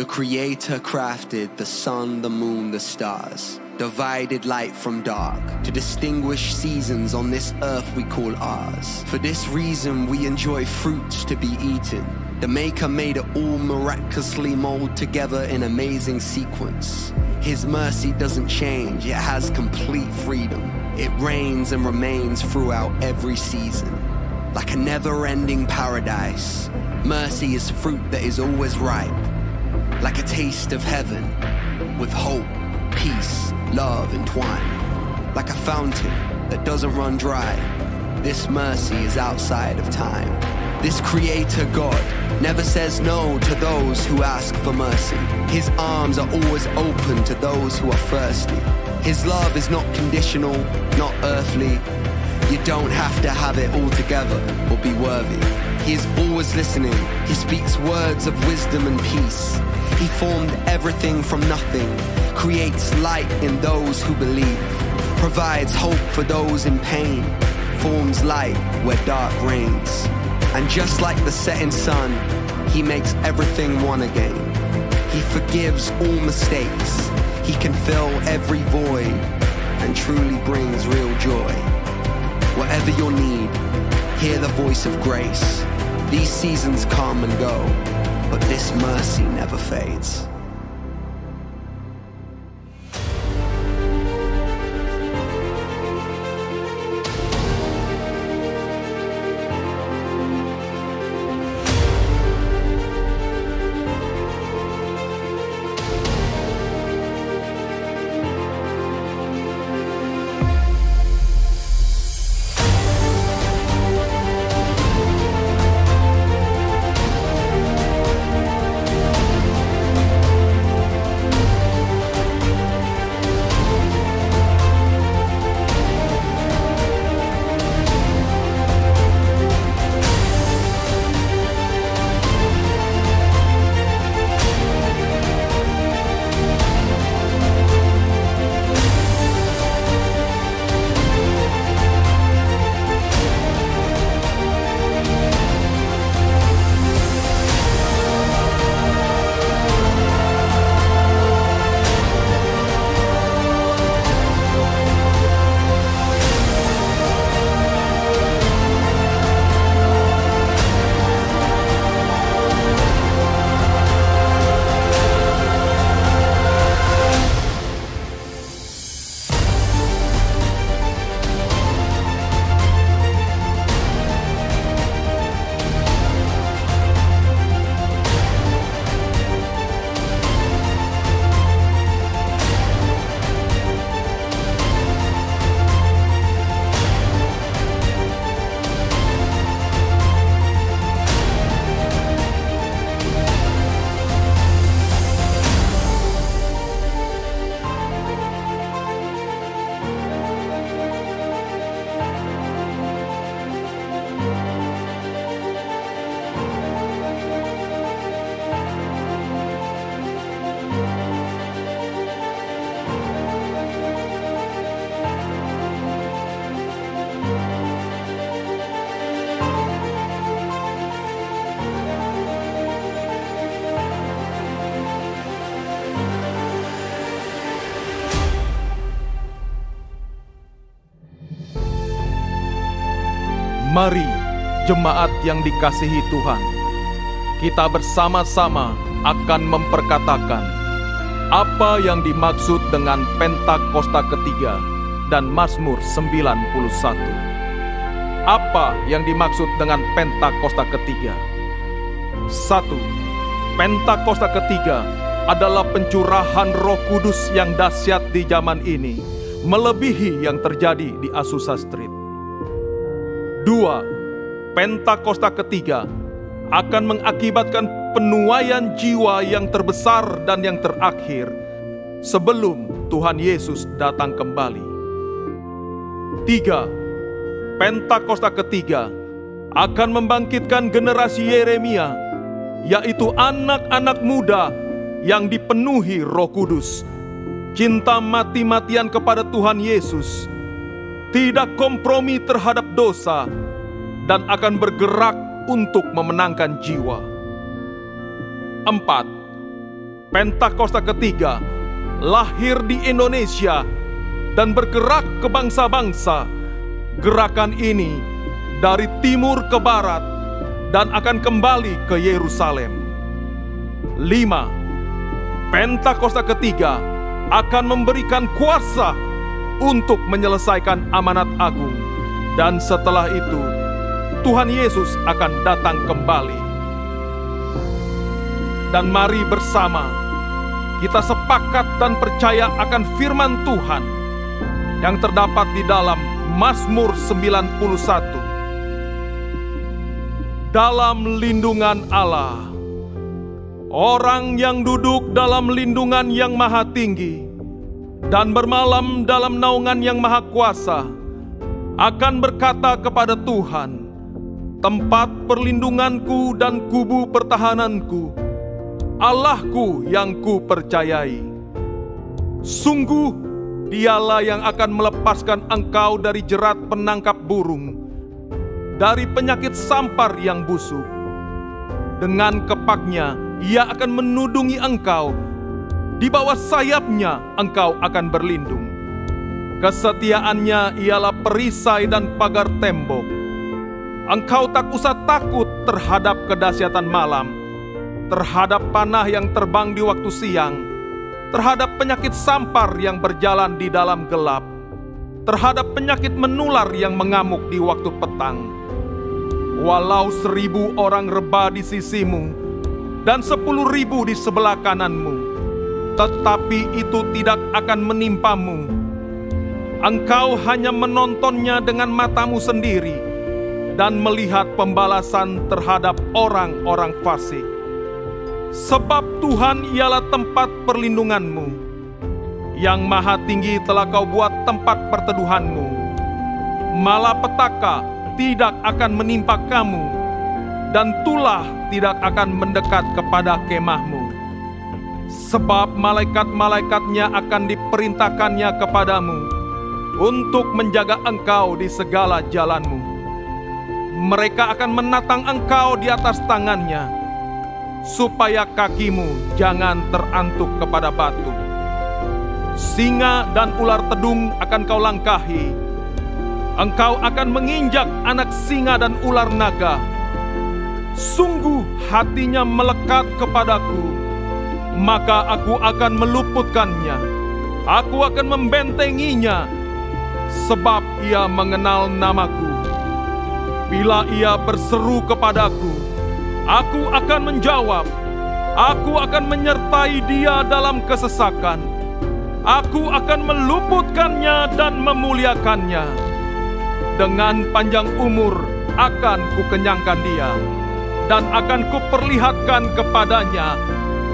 The Creator crafted the sun, the moon, the stars, divided light from dark, to distinguish seasons on this earth we call ours. For this reason we enjoy fruits to be eaten. The Maker made it all miraculously mold together in amazing sequence. His mercy doesn't change, it has complete freedom. It reigns and remains throughout every season. Like a never-ending paradise, mercy is fruit that is always ripe. Like a taste of heaven, with hope, peace, love entwined. Like a fountain that doesn't run dry, this mercy is outside of time. This Creator God never says no to those who ask for mercy. His arms are always open to those who are thirsty. His love is not conditional, not earthly. You don't have to have it all together or be worthy. He is always listening. He speaks words of wisdom and peace. He formed everything from nothing, creates light in those who believe, provides hope for those in pain, forms light where dark reigns. And just like the setting sun, He makes everything one again. He forgives all mistakes. He can fill every void and truly brings real joy. Whatever your need, hear the voice of grace. These seasons come and go, but this mercy never fades. Mari, jemaat yang dikasihi Tuhan, kita bersama-sama akan memperkatakan apa yang dimaksud dengan Pentakosta ketiga dan Mazmur 91. Apa yang dimaksud dengan Pentakosta ketiga? 1. Pentakosta ketiga adalah pencurahan Roh Kudus yang dahsyat di zaman ini, melebihi yang terjadi di Azusa Street. 2. Pentakosta ketiga akan mengakibatkan penuaian jiwa yang terbesar dan yang terakhir sebelum Tuhan Yesus datang kembali. 3. Pentakosta ketiga akan membangkitkan generasi Yeremia, yaitu anak-anak muda yang dipenuhi Roh Kudus, cinta mati-matian kepada Tuhan Yesus, tidak kompromi terhadap dosa, dan akan bergerak untuk memenangkan jiwa. 4. Pentakosta ketiga lahir di Indonesia dan bergerak ke bangsa-bangsa. Gerakan ini dari timur ke barat dan akan kembali ke Yerusalem. 5. Pentakosta ketiga akan memberikan kuasa untuk menyelesaikan amanat agung, dan setelah itu Tuhan Yesus akan datang kembali. Dan mari bersama kita sepakat dan percaya akan firman Tuhan yang terdapat di dalam Mazmur 91. Dalam lindungan Allah, orang yang duduk dalam lindungan yang maha tinggi dan bermalam dalam naungan yang maha kuasa akan berkata kepada Tuhan, tempat perlindunganku dan kubu pertahananku, Allahku yang ku percayai. Sungguh Dialah yang akan melepaskan engkau dari jerat penangkap burung, dari penyakit sampar yang busuk. Dengan kepaknya Ia akan menudungi engkau, di bawah sayapnya engkau akan berlindung. Kesetiaannya ialah perisai dan pagar tembok. Engkau tak usah takut terhadap kedahsyatan malam, terhadap panah yang terbang di waktu siang, terhadap penyakit sampar yang berjalan di dalam gelap, terhadap penyakit menular yang mengamuk di waktu petang. Walau 1000 orang rebah di sisimu dan 10.000 di sebelah kananmu, tetapi itu tidak akan menimpamu. Engkau hanya menontonnya dengan matamu sendiri dan melihat pembalasan terhadap orang-orang fasik. Sebab Tuhan ialah tempat perlindunganmu, yang maha tinggi telah kau buat tempat perteduhanmu. Malapetaka tidak akan menimpa kamu, dan tulah tidak akan mendekat kepada kemahmu. Sebab malaikat-malaikatnya akan diperintahkannya kepadamu untuk menjaga engkau di segala jalanmu. Mereka akan menatang engkau di atas tangannya, supaya kakimu jangan terantuk kepada batu. Singa dan ular tedung akan kau langkahi. Engkau akan menginjak anak singa dan ular naga. Sungguh hatinya melekat kepadaku, maka aku akan meluputkannya. Aku akan membentenginya, sebab ia mengenal namaku. Bila ia berseru kepadaku, aku akan menjawab. Aku akan menyertai dia dalam kesesakan. Aku akan meluputkannya dan memuliakannya. Dengan panjang umur akan kukenyangkan dia, dan akan kuperlihatkan kepadanya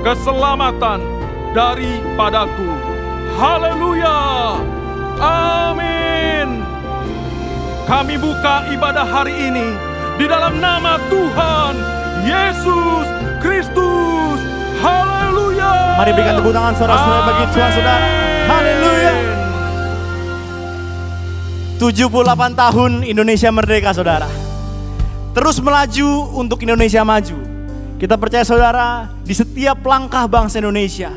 keselamatan daripadaku. Haleluya! Amin. Kami buka ibadah hari ini di dalam nama Tuhan Yesus Kristus. Haleluya. Mari berikan tepuk tangan saudara-saudara bagi Tuhan saudara. Haleluya. 78 tahun Indonesia merdeka saudara. Terus melaju untuk Indonesia maju. Kita percaya saudara, di setiap langkah bangsa Indonesia,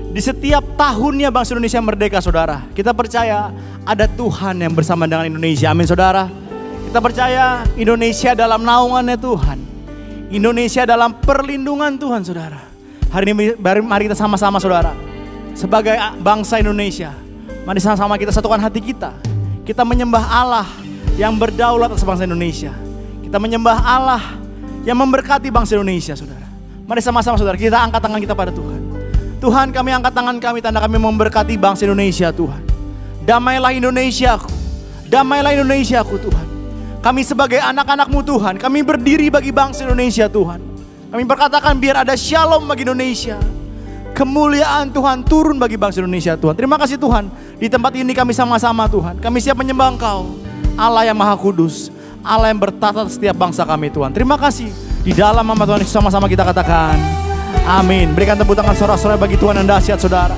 di setiap tahunnya bangsa Indonesia merdeka saudara, kita percaya ada Tuhan yang bersama dengan Indonesia. Amin saudara. Kita percaya Indonesia dalam naungannya Tuhan, Indonesia dalam perlindungan Tuhan saudara. Hari ini mari kita sama-sama saudara, sebagai bangsa Indonesia, mari sama-sama kita satukan hati kita. Kita menyembah Allah yang berdaulat atas bangsa Indonesia. Kita menyembah Allah yang memberkati bangsa Indonesia saudara. Mari sama-sama saudara, kita angkat tangan kita pada Tuhan. Tuhan, kami angkat tangan kami, tanda kami memberkati bangsa Indonesia Tuhan. Damailah Indonesiaku, damailah Indonesiaku Tuhan. Kami sebagai anak-anak-Mu Tuhan, kami berdiri bagi bangsa Indonesia Tuhan. Kami berkatakan biar ada shalom bagi Indonesia. Kemuliaan Tuhan turun bagi bangsa Indonesia Tuhan. Terima kasih Tuhan, di tempat ini kami sama-sama Tuhan. Kami siap menyembah Engkau, Allah yang Maha Kudus, Allah yang bertata setiap bangsa kami Tuhan. Terima kasih, di dalam nama Tuhan Yesus sama-sama kita katakan amin. Berikan tepuk tangan sorak-sorai bagi Tuhan yang dahsyat saudara.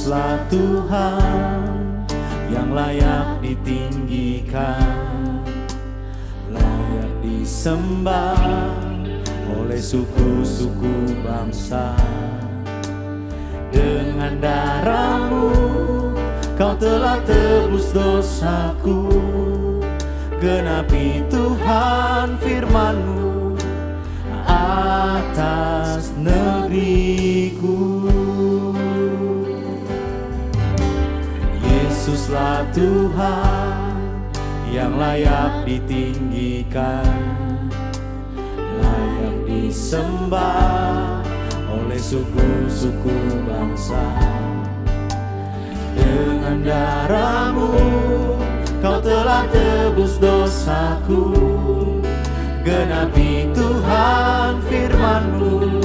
Yesuslah Tuhan yang layak ditinggikan, layak disembah oleh suku-suku bangsa. Dengan darah-Mu Kau telah tebus dosaku, genapi Tuhan firman-Mu atas negeriku. Yesuslah Tuhan yang layak ditinggikan, layak disembah oleh suku-suku bangsa. Dengan darah-Mu Kau telah tebus dosaku, genapi Tuhan firman-Mu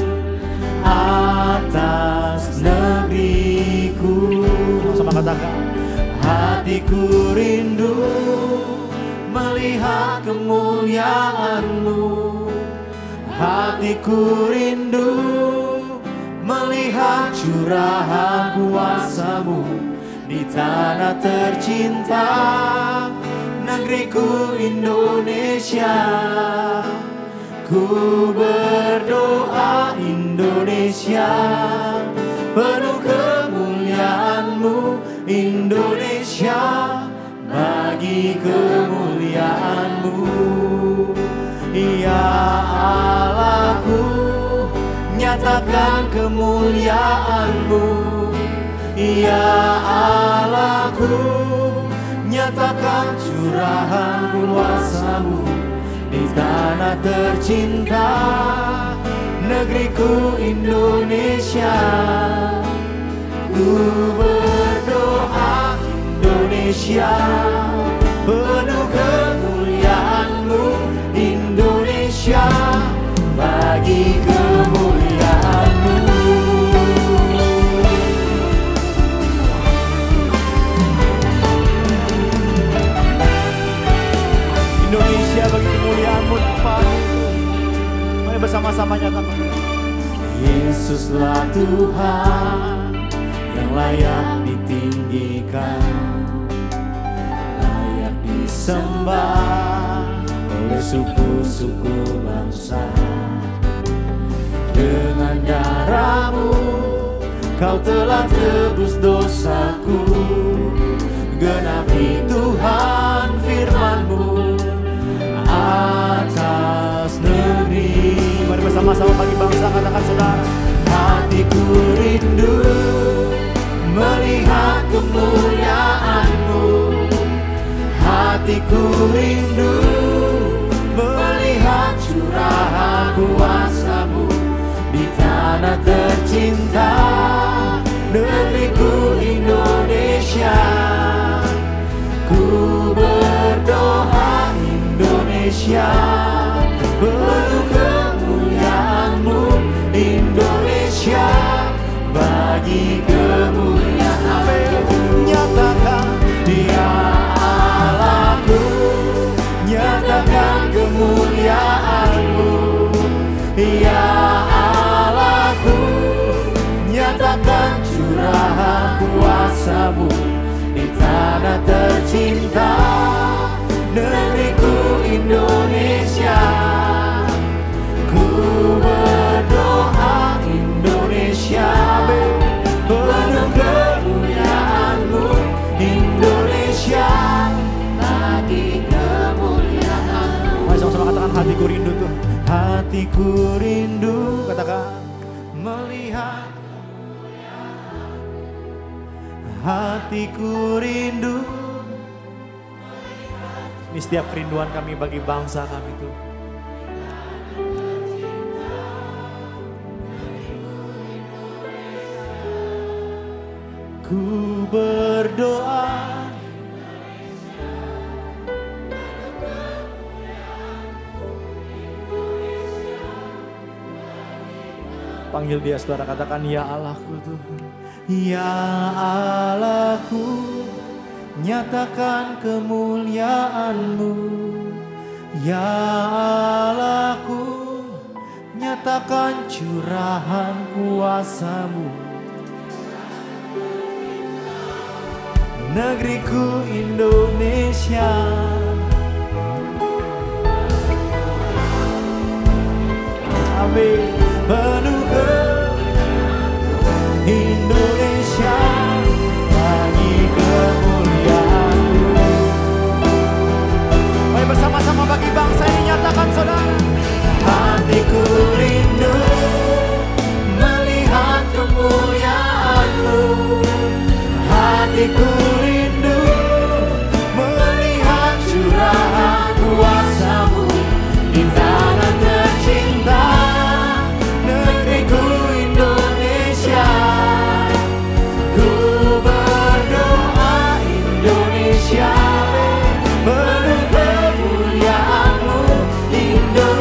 atas negeriku. Sama katakan, hatiku rindu melihat kemuliaan-Mu, hatiku rindu melihat curahan kuasa-Mu di tanah tercinta, negeriku Indonesia. Ku berdoa Indonesia, penuh kemuliaan-Mu Indonesia, bagi kemuliaan-Mu. Ya Allahku, nyatakan kemuliaan-Mu. Ya Allahku, nyatakan curahan kuasa-Mu di tanah tercinta, negeriku Indonesia. Ku berdoa Indonesia, penuh kemuliaan-Mu Indonesia, bagi kemuliaan-Mu. Indonesia, bagi kemuliaan-Mu Tuhan. Mari bersama-sama nyatakan, Yesuslah Tuhan yang layak ditinggikan, layak disembah oleh suku-suku bangsa. Dengan darah-Mu Kau telah tebus dosaku, genapi Tuhan firman-Mu atas negeri. Mari bersama-sama bagi bangsa katakan saudara, hatiku rindu melihat kemuliaan-Mu, hatiku rindu melihat curahan kuasa-Mu di tanah tercinta, negeriku Indonesia. Ku berdoa Indonesia, penuh kemuliaan-Mu Indonesia, bagi kemuliaan-Mu. Nyatakan, ya Allahku, nyatakan kemuliaan-Mu. Ya Allahku, nyatakan curahan kuasa-Mu di tanah tercinta, negeriku Indonesia. Ku berdoa Indonesia, penuh kemuliaan-Mu Indonesia, bagi kemuliaan-Mu. Mari sama-sama katakan, hatiku rindu tuh, hatiku rindu, katakan, melihat, hatiku rindu. Ini setiap kerinduan kami bagi bangsa kami tuh. Ku berdoa panggil dia saudara, katakan, ya Allahku Tuhan. Ya Allahku, nyatakan kemuliaan-Mu. Ya Allahku, nyatakan curahan kuasa-Mu negeriku Indonesia. Amin. Penuh Indonesia, bagi kemuliaan-Mu. Mari bersama-sama bagi bangsa ini nyatakan saudara. Hatiku rindu melihat kemuliaan-Mu. Hatiku rindu melihat curahan kuasa-Mu di tanah tercinta, negeriku Indonesia. Ku berdoa Indonesia, penuh kemuliaan-Mu Indonesia.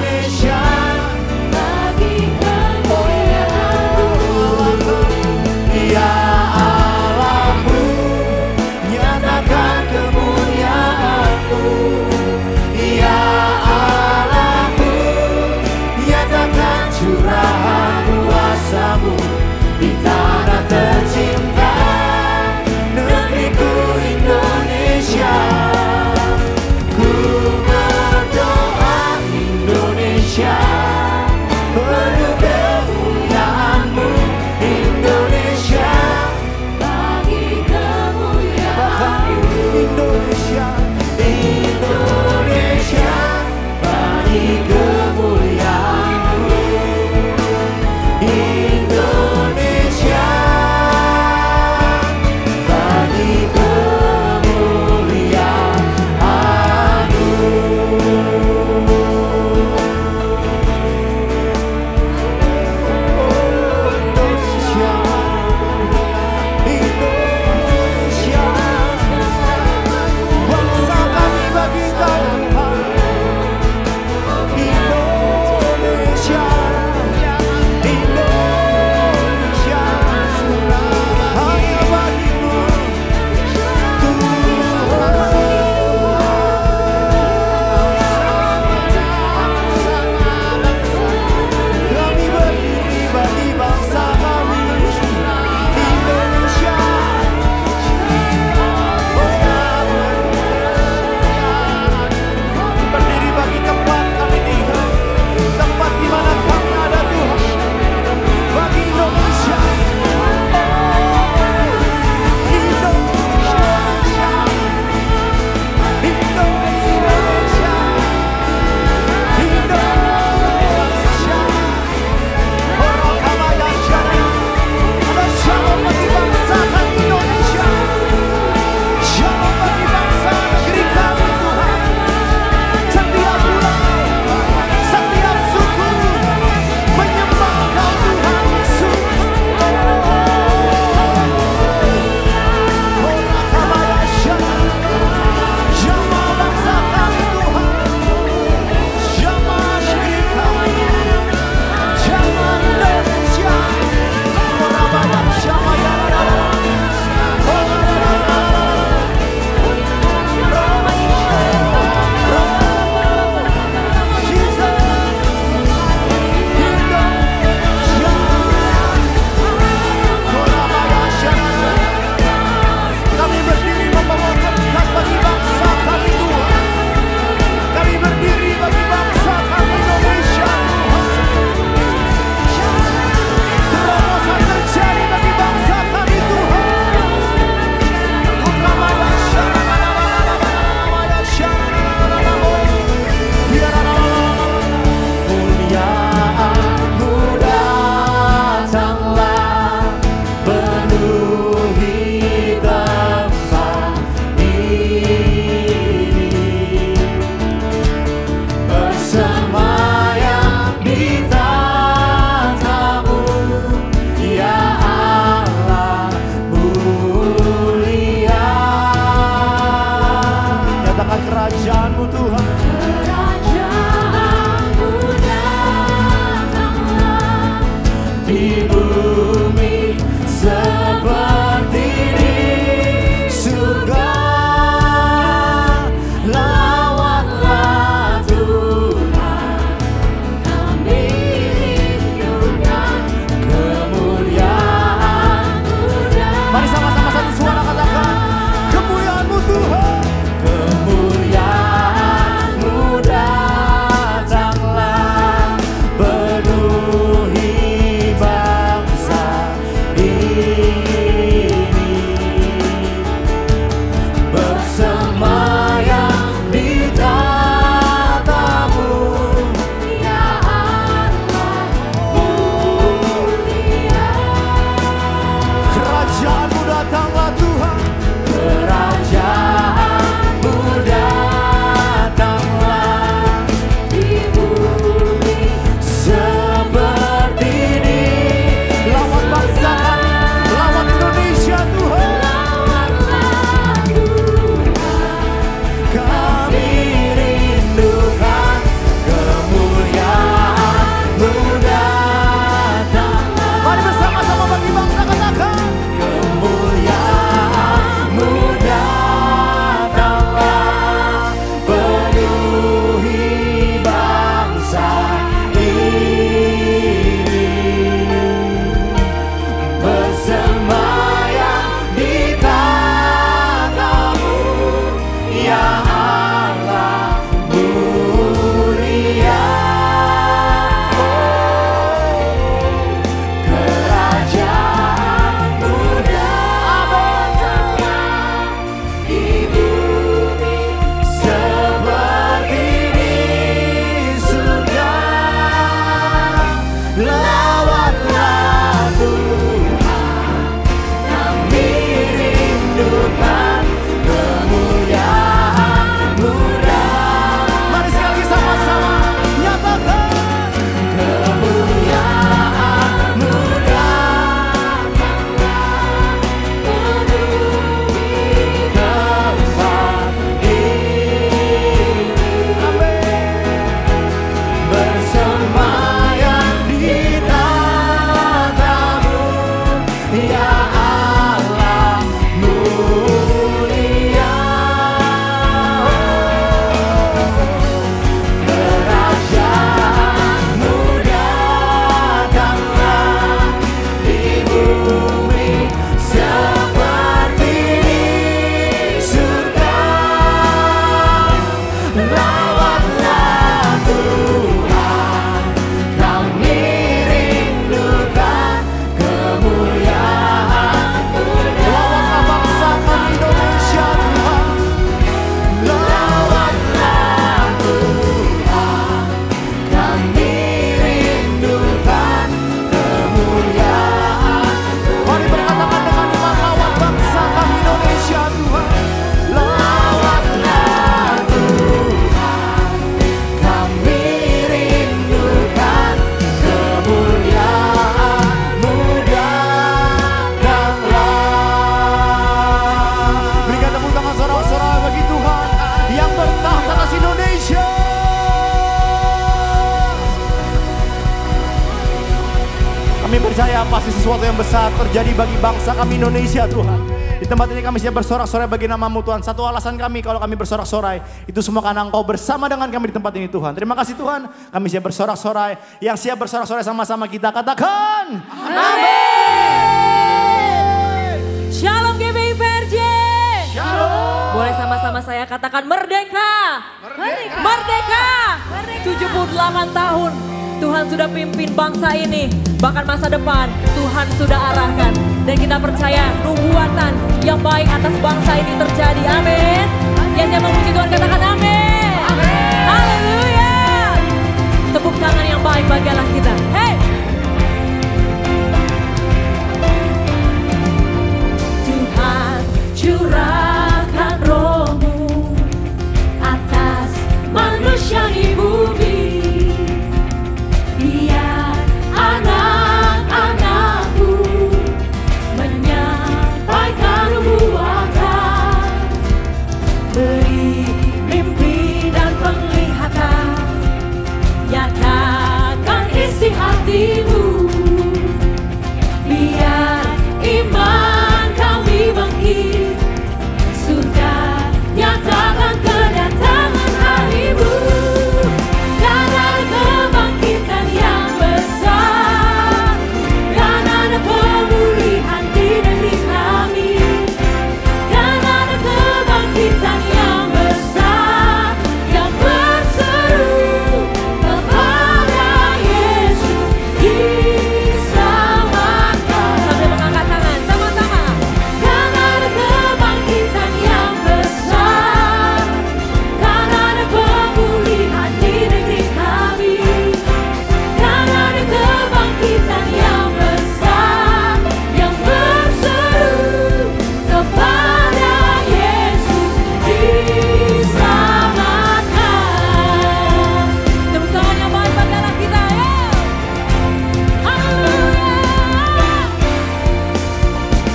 percaya pasti sesuatu yang besar terjadi bagi bangsa kami Indonesia Tuhan. Di tempat ini kami siap bersorak-sorai bagi nama-Mu Tuhan. Satu alasan kami kalau kami bersorak-sorai, itu semua karena Engkau bersama dengan kami di tempat ini Tuhan. Terima kasih Tuhan, kami siap bersorak-sorai. Yang siap bersorak-sorai sama-sama kita katakan. Amin. Shalom GBI PRJ. Shalom. Boleh sama-sama saya katakan merdeka. Merdeka. Merdeka. 78 tahun Tuhan sudah pimpin bangsa ini. Bahkan masa depan Tuhan sudah arahkan. Dan kita percaya nubuatan yang baik atas bangsa ini terjadi. Amin. Yang siap memuji Tuhan katakan amin. Amin. Haleluya. Tepuk tangan yang baik bagi Allah kita. Hey. Tuhan curahkan roh-Mu atas manusia di bumi. Biar anak-anak-Mu menyampaikan nubuatan, beri mimpi dan penglihatan, nyatakan isi hati-Mu. Biar iman kami bangkit, surga nyatakan kedatangan hari-Mu. Dan ada kebangkitan yang besar, dan ada pemulihan di negeri kami. Dan ada kebangkitan yang besar, yang berseru kepada Yesus diselamatkan. Sambil mengangkat tangan sama-sama. Dan ada kebangkitan yang besar, dan ada pemulihan di negeri kami. Dan ada kebangkitan yang besar, yang berseru kepada Yesus diselamatkan. Tepuk tangan yang baik bagi anak kita ya. Haleluya.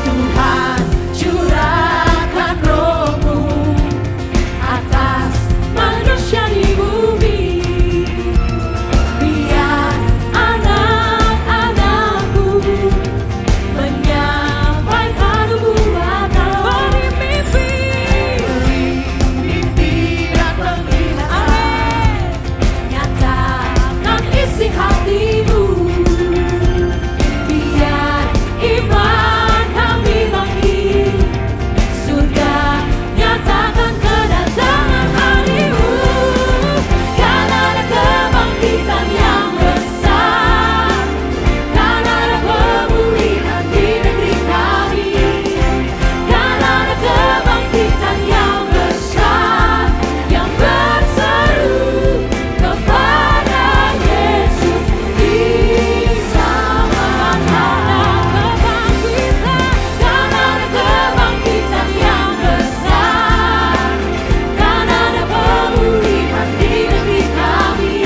Tuhan curahkan roh-Mu atas manusia di bumi. Biar anak-anak-Mu menyampaikan nubuatan, beri mimpi dan penglihatan, nyatakan isi hati-Mu. Biar iman kami bangkit, surga nyatakan kedatangan hari-Mu. Kan ada kebangkitan yang besar, kan ada pemulihan di negeri kami. Kan ada kebangkitan yang besar, yang berseru kepada Yesus diselamatkan. Kan ada kebangkitan yang besar, kan ada pemulihan di negeri kami.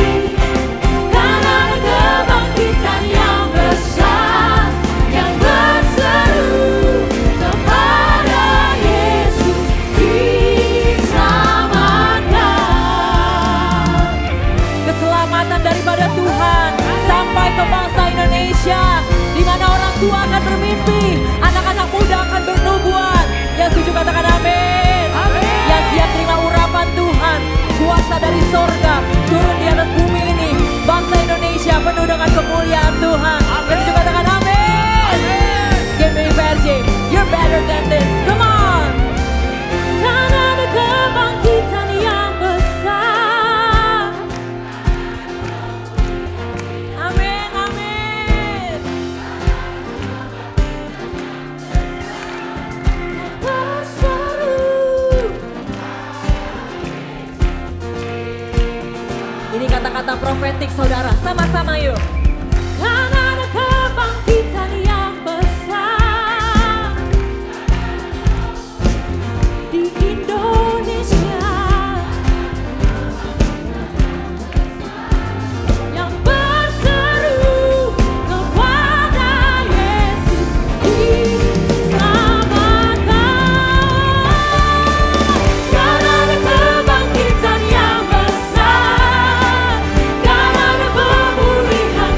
Kan ada kebangkitan yang besar, yang berseru kepada Yesus diselamatkan. Keselamatan daripada Tuhan sampai ke bangsa Indonesia, di mana orang tua akan bermimpi, anak-anak muda akan bernubuat. Yang setuju katakan amin. Yang siap terima urapan Tuhan, kuasa dari sorga turun di atas bumi ini. Bangsa Indonesia penuh dengan kemuliaan Tuhan. Yang setuju katakan amin. GBI PRJ, you're better than this. Come on. Kan ada kebangkitan yang besar. Amin, amin. Berseru. Ini kata-kata profetik saudara, sama-sama yuk. Kan ada kebangkitan yang besar di Indonesia, yang berseru kepada Yesus diselamatkan. Kan ada kebangkitan yang besar, kan ada pemulihan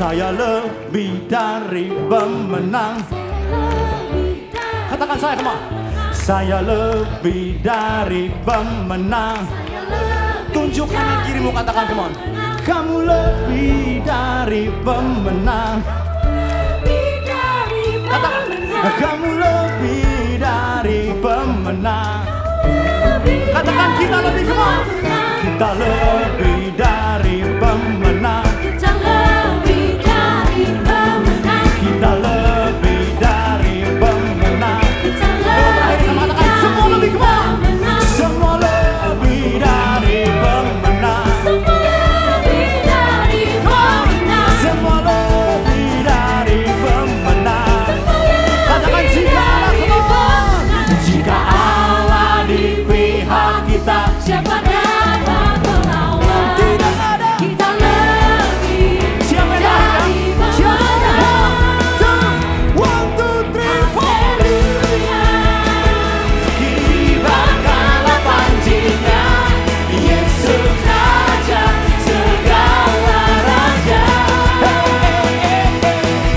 Saya lebih dari pemenang. Katakan saya, come on. Saya lebih dari pemenang. Tunjuk kanan kirimu, katakan, come on. Kamu lebih dari pemenang. Katakan, kamu lebih dari pemenang. Katakan, kita lebih, come on. Kita lebih dari pemenang. Kita lebih dari pemenang. Kita lebih dari pemenang. Kita Terakhir sama katakan, semua lebih, come on. Semua lebih dari pemenang. Semua lebih dari pemenang. Semua lebih dari pemenang. Katakan, jika Allah, come on. Jika Allah di pihak kita, Siapa dapat melawan? tidak ada. Kita lebih Siapa yang dari ada? Siapa yang ada? pemenang. 1, 2, 3, 4. Haleluya. Kibarkanlah panjinya, Yesus Raja segala raja.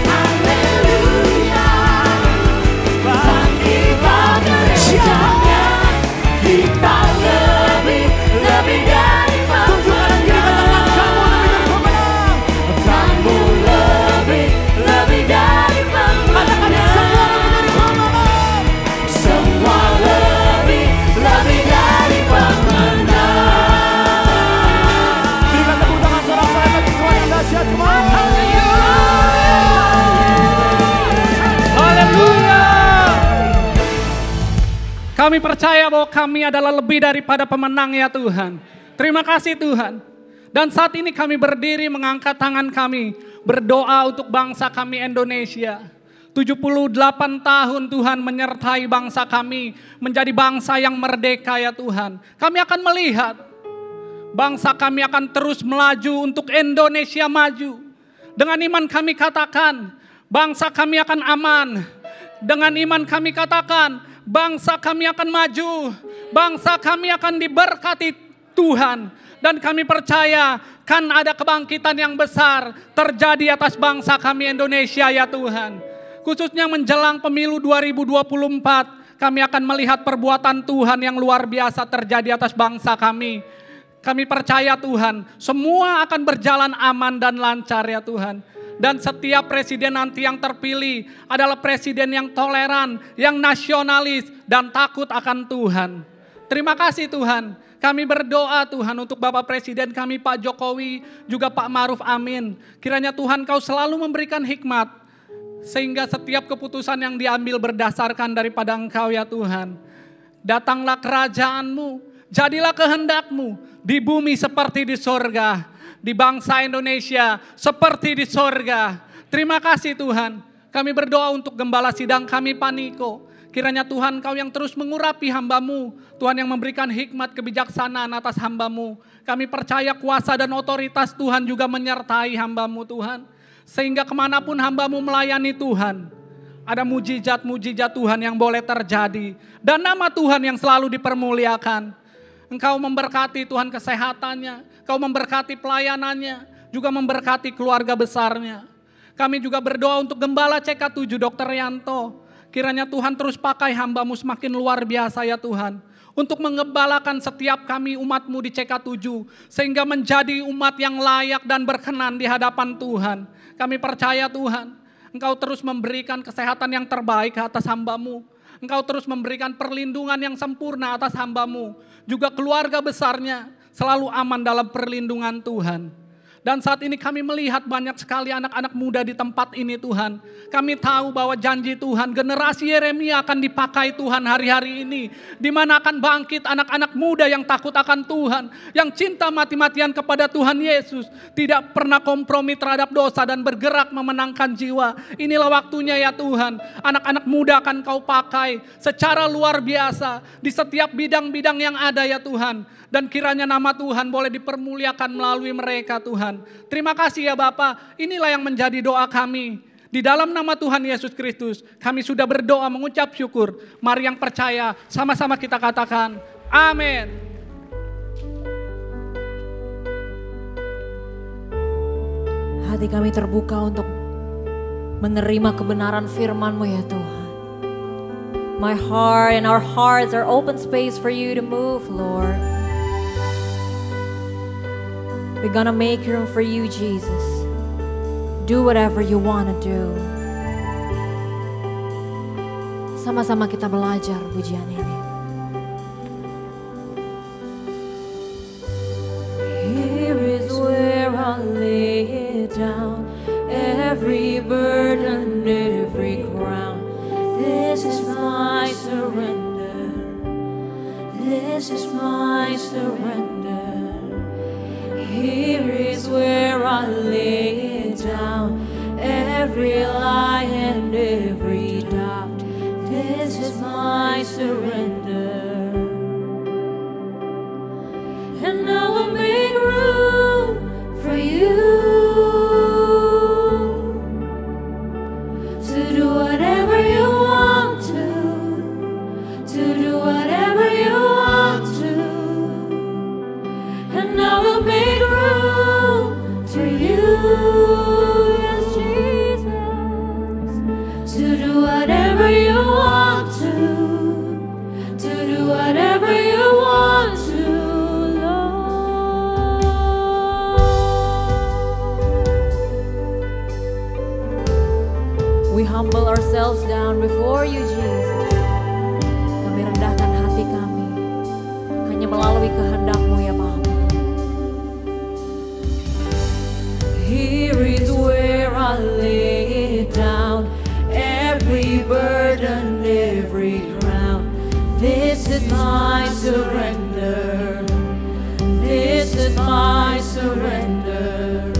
Haleluya. Bangkitlah gerejanya, kita lebih dari pemenang. Kamu lebih dari pemenang. Katakan, semua lebih dari pemenang. Berikan tepuk tangan sorak-sorai bagi Tuhan yang dahsyat. Come on. Haleluya. Kami percaya bahwa kami adalah lebih daripada pemenang ya Tuhan. Terima kasih Tuhan. Dan saat ini kami berdiri mengangkat tangan kami. Berdoa untuk bangsa kami Indonesia. 78 tahun Tuhan menyertai bangsa kami. Menjadi bangsa yang merdeka ya Tuhan. Kami akan melihat. Bangsa kami akan terus melaju untuk Indonesia maju. Dengan iman kami katakan. Bangsa kami akan aman. Dengan iman kami katakan. Bangsa kami akan maju. Bangsa kami akan diberkati Tuhan. Dan kami percaya kan ada kebangkitan yang besar terjadi atas bangsa kami Indonesia ya Tuhan. Khususnya menjelang pemilu 2024 kami akan melihat perbuatan Tuhan yang luar biasa terjadi atas bangsa kami. Kami percaya Tuhan semua akan berjalan aman dan lancar ya Tuhan. Dan setiap presiden nanti yang terpilih adalah presiden yang toleran, yang nasionalis dan takut akan Tuhan. Terima kasih Tuhan. Kami berdoa Tuhan untuk Bapak Presiden kami Pak Jokowi, juga Pak Ma'ruf Amin. Kiranya Tuhan Kau selalu memberikan hikmat, sehingga setiap keputusan yang diambil berdasarkan daripada Engkau ya Tuhan. Datanglah kerajaan-Mu, jadilah kehendak-Mu di bumi seperti di sorga, di bangsa Indonesia seperti di sorga. Terima kasih Tuhan. Kami berdoa untuk gembala sidang kami Pak Niko. Kiranya Tuhan Kau yang terus mengurapi hamba-Mu. Tuhan yang memberikan hikmat kebijaksanaan atas hamba-Mu. Kami percaya kuasa dan otoritas Tuhan juga menyertai hamba-Mu Tuhan. Sehingga kemanapun hamba-Mu melayani Tuhan. Ada mujizat-mujizat Tuhan yang boleh terjadi. Dan nama Tuhan yang selalu dipermuliakan. Engkau memberkati Tuhan kesehatannya. Kau memberkati pelayanannya. Juga memberkati keluarga besarnya. Kami juga berdoa untuk Gembala CK7 Dr. Yanto. Kiranya Tuhan terus pakai hamba-Mu semakin luar biasa ya Tuhan. Untuk mengembalakan setiap kami umat-Mu di CK7. Sehingga menjadi umat yang layak dan berkenan di hadapan Tuhan. Kami percaya Tuhan. Engkau terus memberikan kesehatan yang terbaik atas hamba-Mu. Engkau terus memberikan perlindungan yang sempurna atas hamba-Mu. Juga keluarga besarnya selalu aman dalam perlindungan Tuhan. Dan saat ini kami melihat banyak sekali anak-anak muda di tempat ini Tuhan. Kami tahu bahwa janji Tuhan generasi Yeremia akan dipakai Tuhan hari-hari ini. Di mana akan bangkit anak-anak muda yang takut akan Tuhan. Yang cinta mati-matian kepada Tuhan Yesus. Tidak pernah kompromi terhadap dosa dan bergerak memenangkan jiwa. Inilah waktunya ya Tuhan. Anak-anak muda akan Kau pakai secara luar biasa. Di setiap bidang-bidang yang ada ya Tuhan. Dan kiranya nama Tuhan boleh dipermuliakan melalui mereka Tuhan. Terima kasih ya Bapa. Inilah yang menjadi doa kami. Di dalam nama Tuhan Yesus Kristus. Kami sudah berdoa mengucap syukur. Mari yang percaya sama-sama kita katakan. Amin. Hati kami terbuka untuk menerima kebenaran firman-Mu ya Tuhan. My heart and our hearts are open space for you to move, Lord. We're gonna make room for you, Jesus. Do whatever you wanna do. Sama-sama kita belajar pujian ini. Here is where I lay it down, every burden, every crown. This is my surrender. This is my surrender. Here is where I lay it down, every lie and every doubt. This is my surrender. And I will make room for you to do whatever you want to do whatever you want to. And I will make room for you, yes, Jesus, to do whatever you want to do whatever you want to, Lord. We humble ourselves down before you, Jesus. Kami rendahkan hati kami hanya melalui kehendak-Mu ya Bapa. Here is where I lay it down, every burden, every crown. This is my surrender. This is my surrender.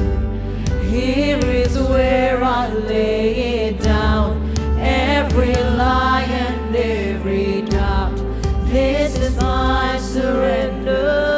Here is where I lay it down, every lie and every doubt. This is my surrender.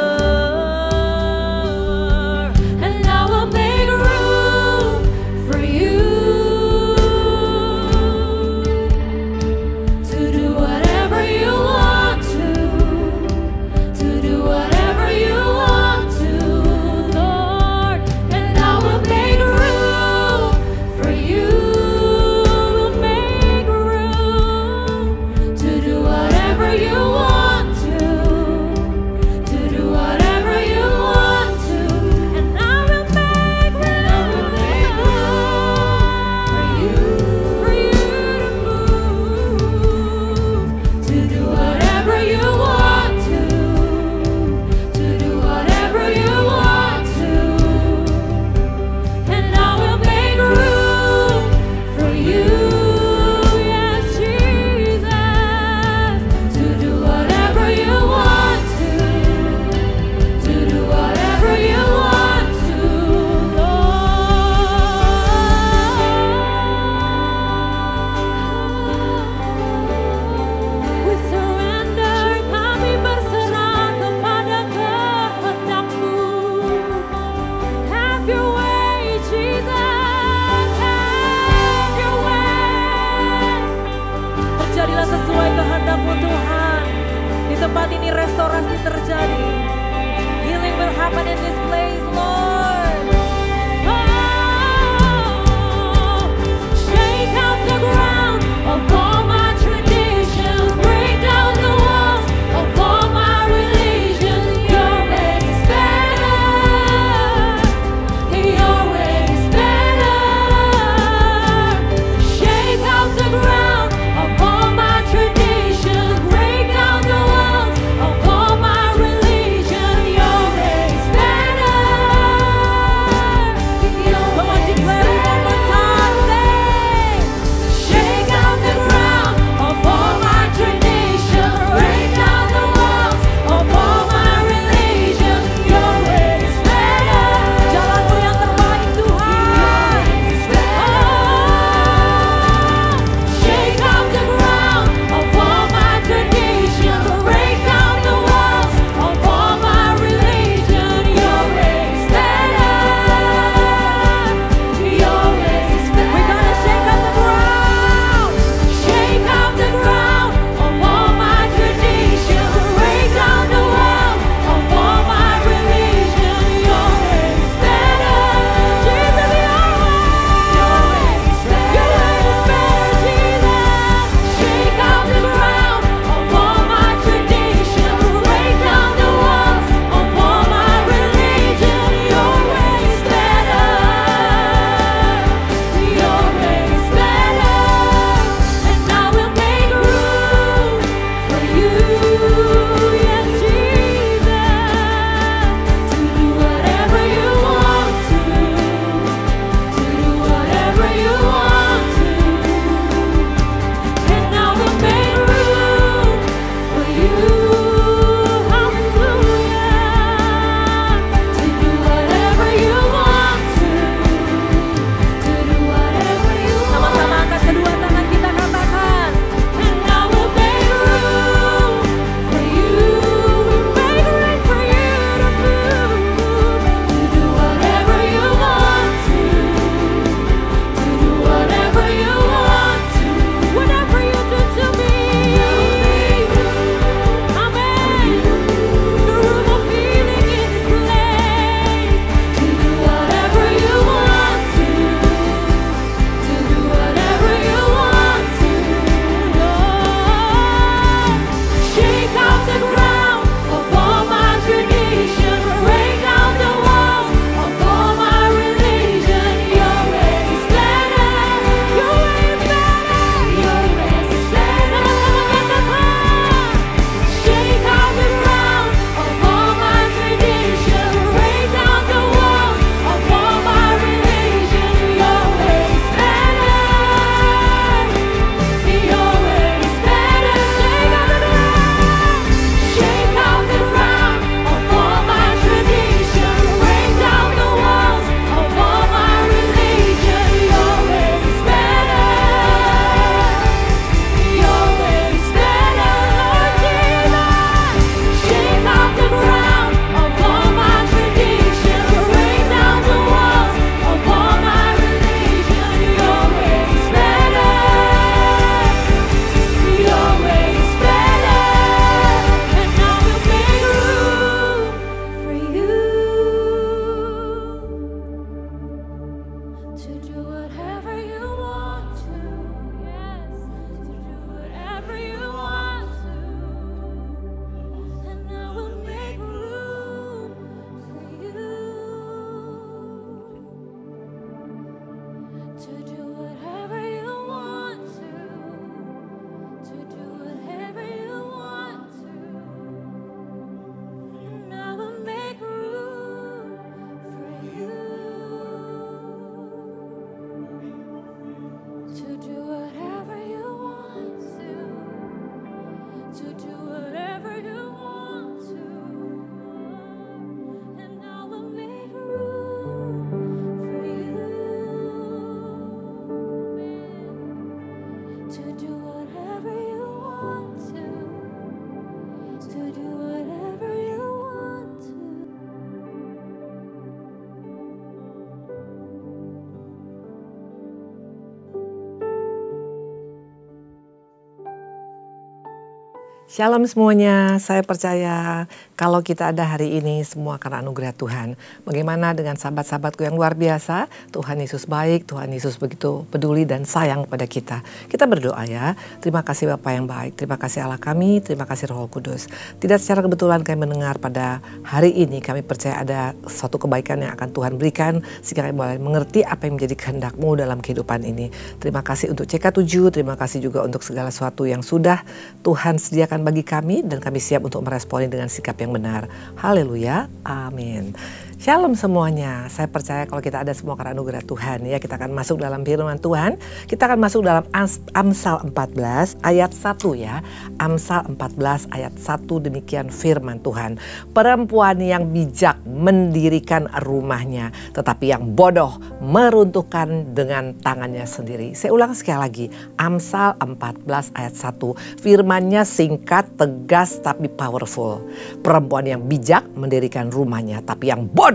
Shalom semuanya, saya percaya kalau kita ada hari ini semua karena anugerah Tuhan. Bagaimana dengan sahabat-sahabatku yang luar biasa? Tuhan Yesus baik, Tuhan Yesus begitu peduli dan sayang kepada kita. Kita berdoa ya, terima kasih Bapa yang baik, terima kasih Allah kami, terima kasih Roh Kudus. Tidak secara kebetulan kami mendengar pada hari ini, kami percaya ada suatu kebaikan yang akan Tuhan berikan, sehingga kami boleh mengerti apa yang menjadi kehendak-Mu dalam kehidupan ini. Terima kasih untuk CK7, terima kasih juga untuk segala sesuatu yang sudah Tuhan sediakan bagi kami, dan kami siap untuk meresponi dengan sikap yang benar. Haleluya, amin. Shalom semuanya, saya percaya kalau kita ada semua karena anugerah Tuhan ya, kita akan masuk dalam firman Tuhan. Kita akan masuk dalam Amsal 14 ayat 1 ya. Amsal 14 ayat 1, demikian firman Tuhan. Perempuan yang bijak mendirikan rumahnya, tetapi yang bodoh meruntuhkan dengan tangannya sendiri. Saya ulang sekali lagi, Amsal 14 ayat 1. Firmannya singkat, tegas, tapi powerful. Perempuan yang bijak mendirikan rumahnya, tapi yang bodoh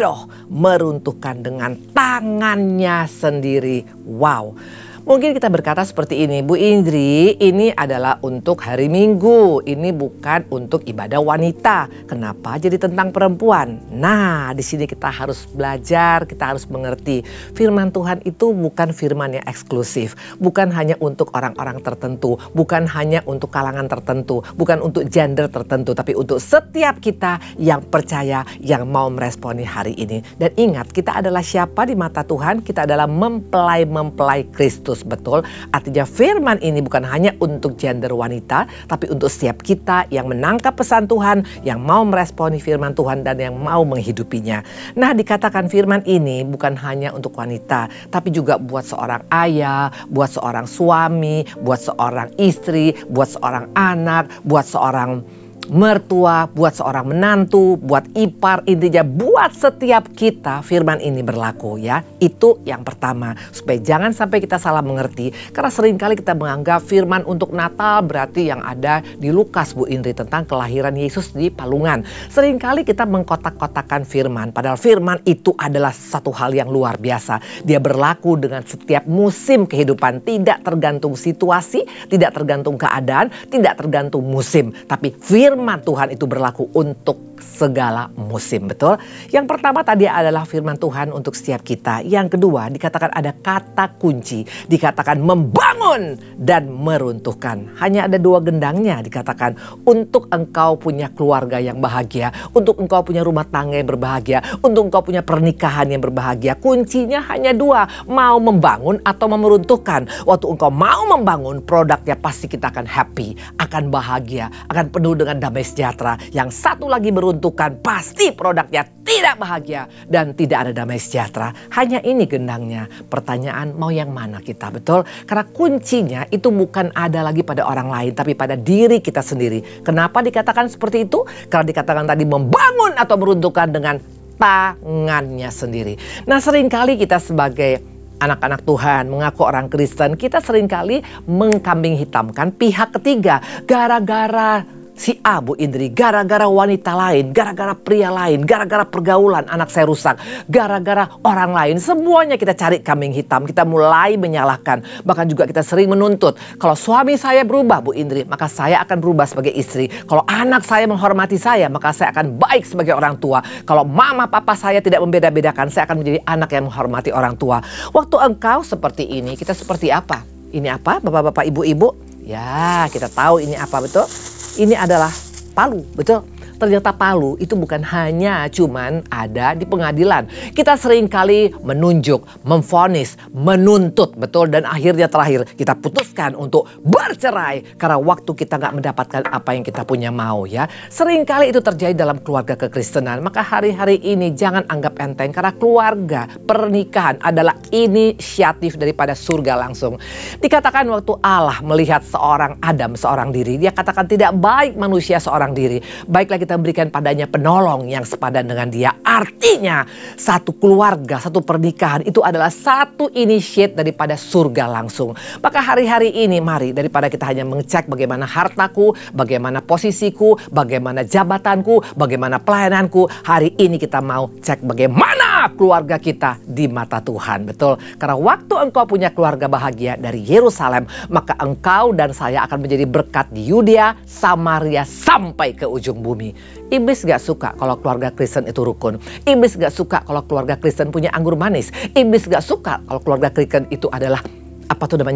meruntuhkan dengan tangannya sendiri. Wow. Mungkin kita berkata seperti ini, Bu Indri, ini adalah untuk hari Minggu, ini bukan untuk ibadah wanita. Kenapa jadi tentang perempuan? Nah, di sini kita harus belajar, kita harus mengerti. Firman Tuhan itu bukan firman yang eksklusif, bukan hanya untuk orang-orang tertentu, bukan hanya untuk kalangan tertentu, bukan untuk gender tertentu, tapi untuk setiap kita yang percaya, yang mau meresponi hari ini. Dan ingat, kita adalah siapa di mata Tuhan? Kita adalah mempelai Kristus. Betul, artinya firman ini bukan hanya untuk gender wanita, tapi untuk setiap kita yang menangkap pesan Tuhan, yang mau meresponi firman Tuhan dan yang mau menghidupinya. Nah, dikatakan firman ini bukan hanya untuk wanita, tapi juga buat seorang ayah, buat seorang suami, buat seorang istri, buat seorang anak, buat seorang mertua, buat seorang menantu, buat ipar, intinya buat setiap kita firman ini berlaku ya. Itu yang pertama, supaya jangan sampai kita salah mengerti. Karena seringkali kita menganggap firman untuk Natal berarti yang ada di Lukas, Bu Indri, tentang kelahiran Yesus di palungan. Seringkali kita mengkotak-kotakan firman, padahal firman itu adalah satu hal yang luar biasa. Dia berlaku dengan setiap musim kehidupan, tidak tergantung situasi, tidak tergantung keadaan, tidak tergantung musim, tapi firman Tuhan itu berlaku untuk segala musim, betul? Yang pertama tadi adalah firman Tuhan untuk setiap kita. Yang kedua dikatakan ada kata kunci, dikatakan membangun dan meruntuhkan. Hanya ada dua gendangnya, dikatakan untuk engkau punya keluarga yang bahagia, untuk engkau punya rumah tangga yang berbahagia, untuk engkau punya pernikahan yang berbahagia. Kuncinya hanya dua, mau membangun atau meruntuhkan. Waktu engkau mau membangun, produknya pasti kita akan happy, akan bahagia, akan penuh dengan damai sejahtera. Yang satu lagi meruntuhkan, pasti produknya tidak bahagia dan tidak ada damai sejahtera. Hanya ini gendangnya. Pertanyaan, mau yang mana kita, betul? Karena kuncinya itu bukan ada lagi pada orang lain, tapi pada diri kita sendiri. Kenapa dikatakan seperti itu? Karena dikatakan tadi membangun atau meruntuhkan dengan tangannya sendiri. Nah, seringkali kita sebagai anak-anak Tuhan, mengaku orang Kristen, kita seringkali mengkambing hitamkan pihak ketiga. Gara-gara si A, Bu Indri, gara-gara wanita lain, gara-gara pria lain, gara-gara pergaulan anak saya rusak, gara-gara orang lain, semuanya kita cari kambing hitam, kita mulai menyalahkan. Bahkan juga kita sering menuntut, kalau suami saya berubah, Bu Indri, maka saya akan berubah sebagai istri. Kalau anak saya menghormati saya, maka saya akan baik sebagai orang tua. Kalau mama papa saya tidak membeda-bedakan, saya akan menjadi anak yang menghormati orang tua. Waktu engkau seperti ini, kita seperti apa? Ini apa, bapak-bapak, ibu-ibu? Ya, kita tahu ini apa, betul? Ini adalah palu, betul? Ternyata palu itu bukan hanya cuman ada di pengadilan. Kita seringkali menunjuk, memvonis, menuntut, betul? Dan akhirnya terakhir kita putuskan untuk bercerai karena waktu kita gak mendapatkan apa yang kita punya mau ya. Seringkali itu terjadi dalam keluarga kekristenan. Maka hari-hari ini jangan anggap enteng karena keluarga, pernikahan adalah inisiatif daripada surga langsung. Dikatakan waktu Allah melihat seorang Adam seorang diri, dia katakan tidak baik manusia seorang diri. Baiklah kita berikan padanya penolong yang sepadan dengan dia. Artinya satu keluarga, satu pernikahan itu adalah satu initiate daripada surga langsung. Maka hari-hari ini mari daripada kita hanya mengecek bagaimana hartaku, bagaimana posisiku, bagaimana jabatanku, bagaimana pelayananku. Hari ini kita mau cek bagaimana semua keluarga kita di mata Tuhan. Betul, karena waktu engkau punya keluarga bahagia dari Yerusalem, maka engkau dan saya akan menjadi berkat di Yudea, Samaria, sampai ke ujung bumi. Iblis gak suka kalau keluarga Kristen itu rukun. Iblis gak suka kalau keluarga Kristen punya anggur manis. Iblis gak suka kalau keluarga Kristen itu adalah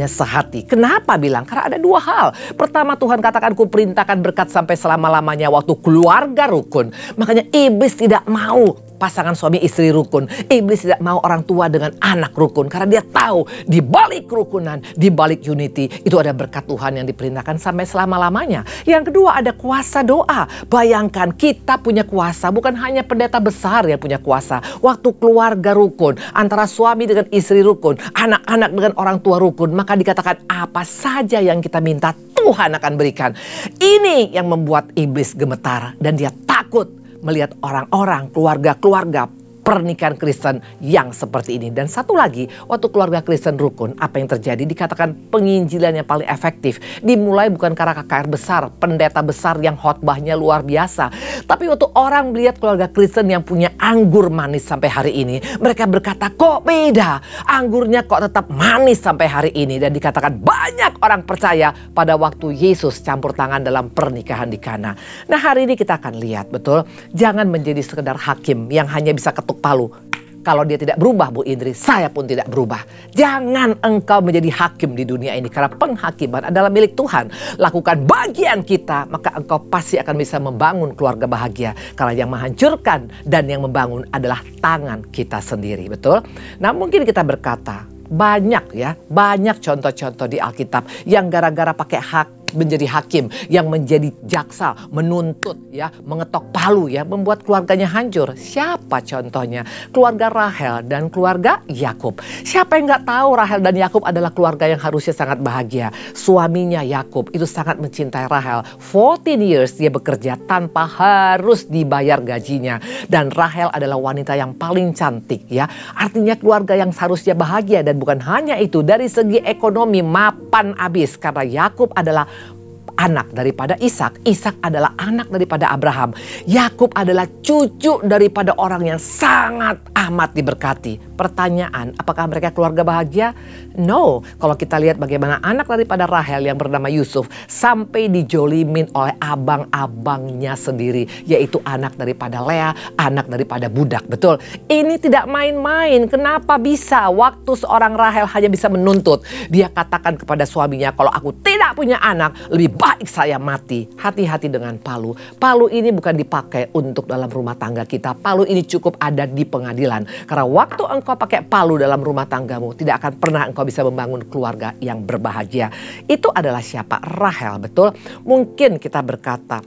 sehati. Kenapa bilang? Karena ada dua hal. Pertama, Tuhan katakan, ku perintahkan berkat sampai selama-lamanya waktu keluarga rukun. Makanya iblis tidak mau pasangan suami istri rukun. Iblis tidak mau orang tua dengan anak rukun. Karena dia tahu di balik kerukunan, di balik unity, itu ada berkat Tuhan yang diperintahkan sampai selama-lamanya. Yang kedua, ada kuasa doa. Bayangkan, kita punya kuasa. Bukan hanya pendeta besar yang punya kuasa. Waktu keluarga rukun, antara suami dengan istri rukun, anak-anak dengan orang tua rukun, maka dikatakan apa saja yang kita minta, Tuhan akan berikan. Ini yang membuat iblis gemetar dan dia takut melihat orang-orang, keluarga-keluarga pernikahan Kristen yang seperti ini. Dan satu lagi, waktu keluarga Kristen rukun, apa yang terjadi? Dikatakan penginjilan yang paling efektif dimulai bukan karena KKR besar, pendeta besar yang khotbahnya luar biasa, tapi waktu orang melihat keluarga Kristen yang punya anggur manis sampai hari ini, mereka berkata, kok beda? Anggurnya kok tetap manis sampai hari ini? Dan dikatakan banyak orang percaya pada waktu Yesus campur tangan dalam pernikahan di Kana. Nah, hari ini kita akan lihat, betul, jangan menjadi sekedar hakim yang hanya bisa ketuk palu. Kalau dia tidak berubah, Bu Indri, saya pun tidak berubah. Jangan engkau menjadi hakim di dunia ini, karena penghakiman adalah milik Tuhan. Lakukan bagian kita, maka engkau pasti akan bisa membangun keluarga bahagia. Karena yang menghancurkan dan yang membangun adalah tangan kita sendiri, betul? Nah, mungkin kita berkata, banyak contoh-contoh di Alkitab yang gara-gara pakai hak menjadi hakim, yang menjadi jaksa, menuntut, mengetok palu, membuat keluarganya hancur. Siapa contohnya? Keluarga Rahel dan keluarga Yakub. Siapa yang nggak tahu Rahel dan Yakub adalah keluarga yang harusnya sangat bahagia? Suaminya Yakub itu sangat mencintai Rahel. 14 years dia bekerja tanpa harus dibayar gajinya. Dan Rahel adalah wanita yang paling cantik, Artinya keluarga yang seharusnya bahagia. Dan bukan hanya itu, dari segi ekonomi mapan abis, karena Yakub adalah anak daripada Ishak. Ishak adalah anak daripada Abraham. Yakub adalah cucu daripada orang yang sangat amat diberkati. Pertanyaan, apakah mereka keluarga bahagia? No. Kalau kita lihat bagaimana anak daripada Rahel yang bernama Yusuf sampai dijolimin oleh abang-abangnya sendiri, yaitu anak daripada Lea, anak daripada budak. Betul. Ini tidak main-main. Kenapa bisa? Waktu seorang Rahel hanya bisa menuntut, dia katakan kepada suaminya, kalau aku tidak punya anak, lebih baik saya mati. Hati-hati dengan palu. Palu ini bukan dipakai untuk dalam rumah tangga kita. Palu ini cukup ada di pengadilan. Karena waktu engkau pakai palu dalam rumah tanggamu, tidak akan pernah engkau bisa membangun keluarga yang berbahagia. Itu adalah siapa? Rahel, betul? Mungkin kita berkata,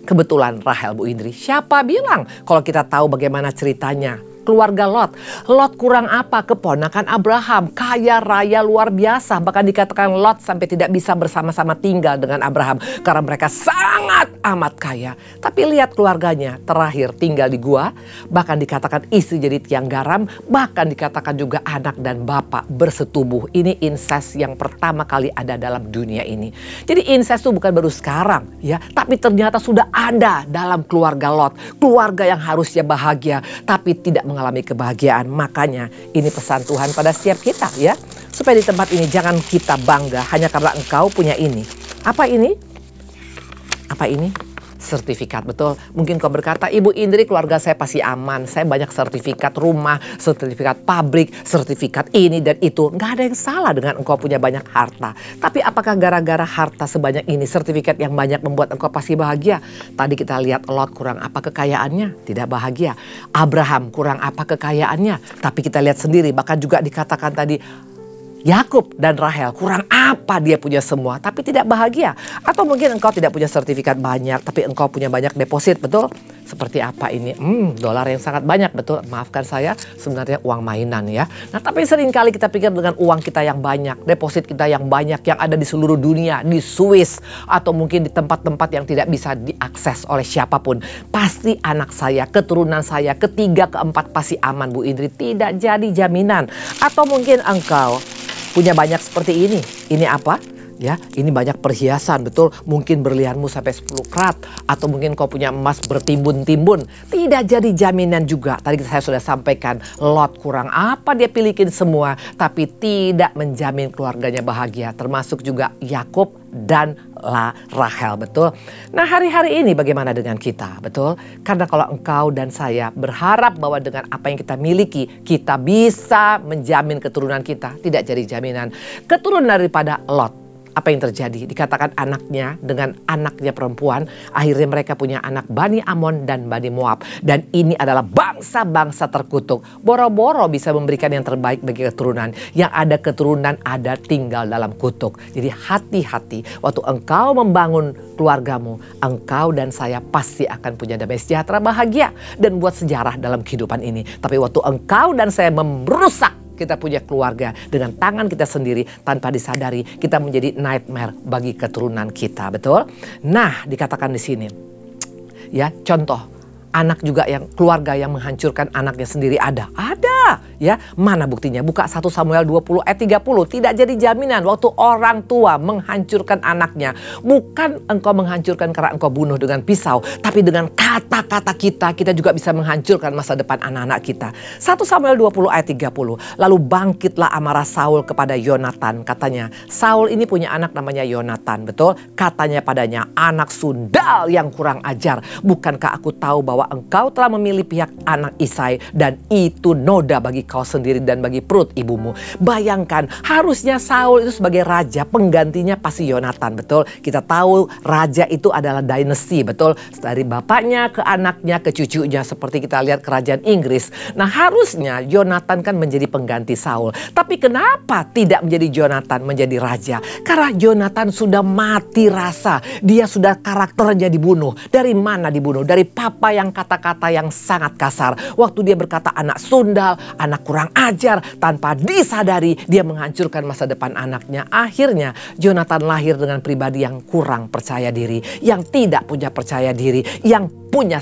kebetulan Rahel, Bu Indri. Siapa bilang kalau kita tahu bagaimana ceritanya? Keluarga Lot. Lot kurang apa? Keponakan Abraham. Kaya raya luar biasa. Bahkan dikatakan Lot sampai tidak bisa bersama-sama tinggal dengan Abraham. Karena mereka sangat amat kaya. Tapi lihat keluarganya. Terakhir tinggal di gua. Bahkan dikatakan istri jadi tiang garam. Bahkan dikatakan juga anak dan bapak bersetubuh. Ini incest yang pertama kali ada dalam dunia ini. Jadi incest itu bukan baru sekarang, tapi ternyata sudah ada dalam keluarga Lot. Keluarga yang harusnya bahagia, tapi tidak mengalami kebahagiaan. Makanya ini pesan Tuhan pada setiap kita, supaya di tempat ini jangan kita bangga hanya karena engkau punya ini. Apa ini? Apa ini? Sertifikat, betul. Mungkin kau berkata, Ibu Indri, keluarga saya pasti aman. Saya banyak sertifikat rumah, sertifikat pabrik, sertifikat ini dan itu. Nggak ada yang salah dengan engkau punya banyak harta. Tapi apakah gara-gara harta sebanyak ini, sertifikat yang banyak membuat engkau pasti bahagia? Tadi kita lihat Lot kurang apa kekayaannya? Tidak bahagia. Abraham kurang apa kekayaannya? Tapi kita lihat sendiri, bahkan juga dikatakan tadi, Yakub dan Rahel kurang apa dia punya semua tapi tidak bahagia. Atau mungkin engkau tidak punya sertifikat banyak tapi engkau punya banyak deposit, betul? Seperti apa ini? Dolar yang sangat banyak, betul? Maafkan saya, sebenarnya uang mainan, Nah, tapi seringkali kita pikir dengan uang kita yang banyak, deposit kita yang banyak yang ada di seluruh dunia, di Swiss atau mungkin di tempat-tempat yang tidak bisa diakses oleh siapapun, pasti anak saya, keturunan saya, ketiga, keempat pasti aman, Bu Indri. Tidak jadi jaminan. Atau mungkin engkau punya banyak seperti ini. Ini apa? Ya, ini banyak perhiasan, betul. Mungkin berlianmu sampai 10 karat. Atau mungkin kau punya emas bertimbun-timbun. Tidak jadi jaminan juga. Tadi saya sudah sampaikan, Lot kurang apa dia pilihin semua. Tapi tidak menjamin keluarganya bahagia. Termasuk juga Yakub dan Rahel, betul. Nah, hari-hari ini bagaimana dengan kita, betul? Karena kalau engkau dan saya berharap bahwa dengan apa yang kita miliki, kita bisa menjamin keturunan kita. Tidak jadi jaminan. Keturunan daripada Lot. Apa yang terjadi? Dikatakan anaknya dengan anaknya perempuan, akhirnya mereka punya anak Bani Amon dan Bani Moab. Dan ini adalah bangsa-bangsa terkutuk. Boro-boro bisa memberikan yang terbaik bagi keturunan. Yang ada keturunan ada tinggal dalam kutuk. Jadi hati-hati waktu engkau membangun keluargamu, engkau dan saya pasti akan punya damai sejahtera, bahagia dan buat sejarah dalam kehidupan ini. Tapi waktu engkau dan saya merusak kita punya keluarga dengan tangan kita sendiri tanpa disadari, kita menjadi nightmare bagi keturunan kita, betul? Nah, dikatakan di sini, ya contoh anak juga yang keluarga yang menghancurkan anaknya sendiri ada, ya. Mana buktinya? Buka 1 Samuel 20 ayat 30. Tidak jadi jaminan waktu orang tua menghancurkan anaknya. Bukan engkau menghancurkan karena engkau bunuh dengan pisau, tapi dengan kata-kata kita juga bisa menghancurkan masa depan anak-anak kita. 1 Samuel 20 ayat 30. Lalu bangkitlah amarah Saul kepada Yonatan. Katanya, Saul ini punya anak namanya Yonatan, betul? Katanya padanya, anak sundal yang kurang ajar. Bukankah aku tahu bahwa engkau telah memilih pihak anak Isai dan itu noda bagi kau sendiri dan bagi perut ibumu. Bayangkan, harusnya Saul itu sebagai raja, penggantinya pasti Yonatan, betul? Kita tahu raja itu adalah dynasty, betul? Dari bapaknya ke anaknya ke cucunya, seperti kita lihat kerajaan Inggris. Nah, harusnya Yonatan kan menjadi pengganti Saul. Tapi kenapa tidak menjadi Yonatan menjadi raja? Karena Yonatan sudah mati rasa. Dia sudah karakternya dibunuh. Dari mana dibunuh? Dari papa yang kata-kata yang sangat kasar. Waktu dia berkata anak sundal, anak kurang ajar, tanpa disadari dia menghancurkan masa depan anaknya. Akhirnya Yonatan lahir dengan pribadi yang kurang percaya diri, yang tidak punya percaya diri, yang punya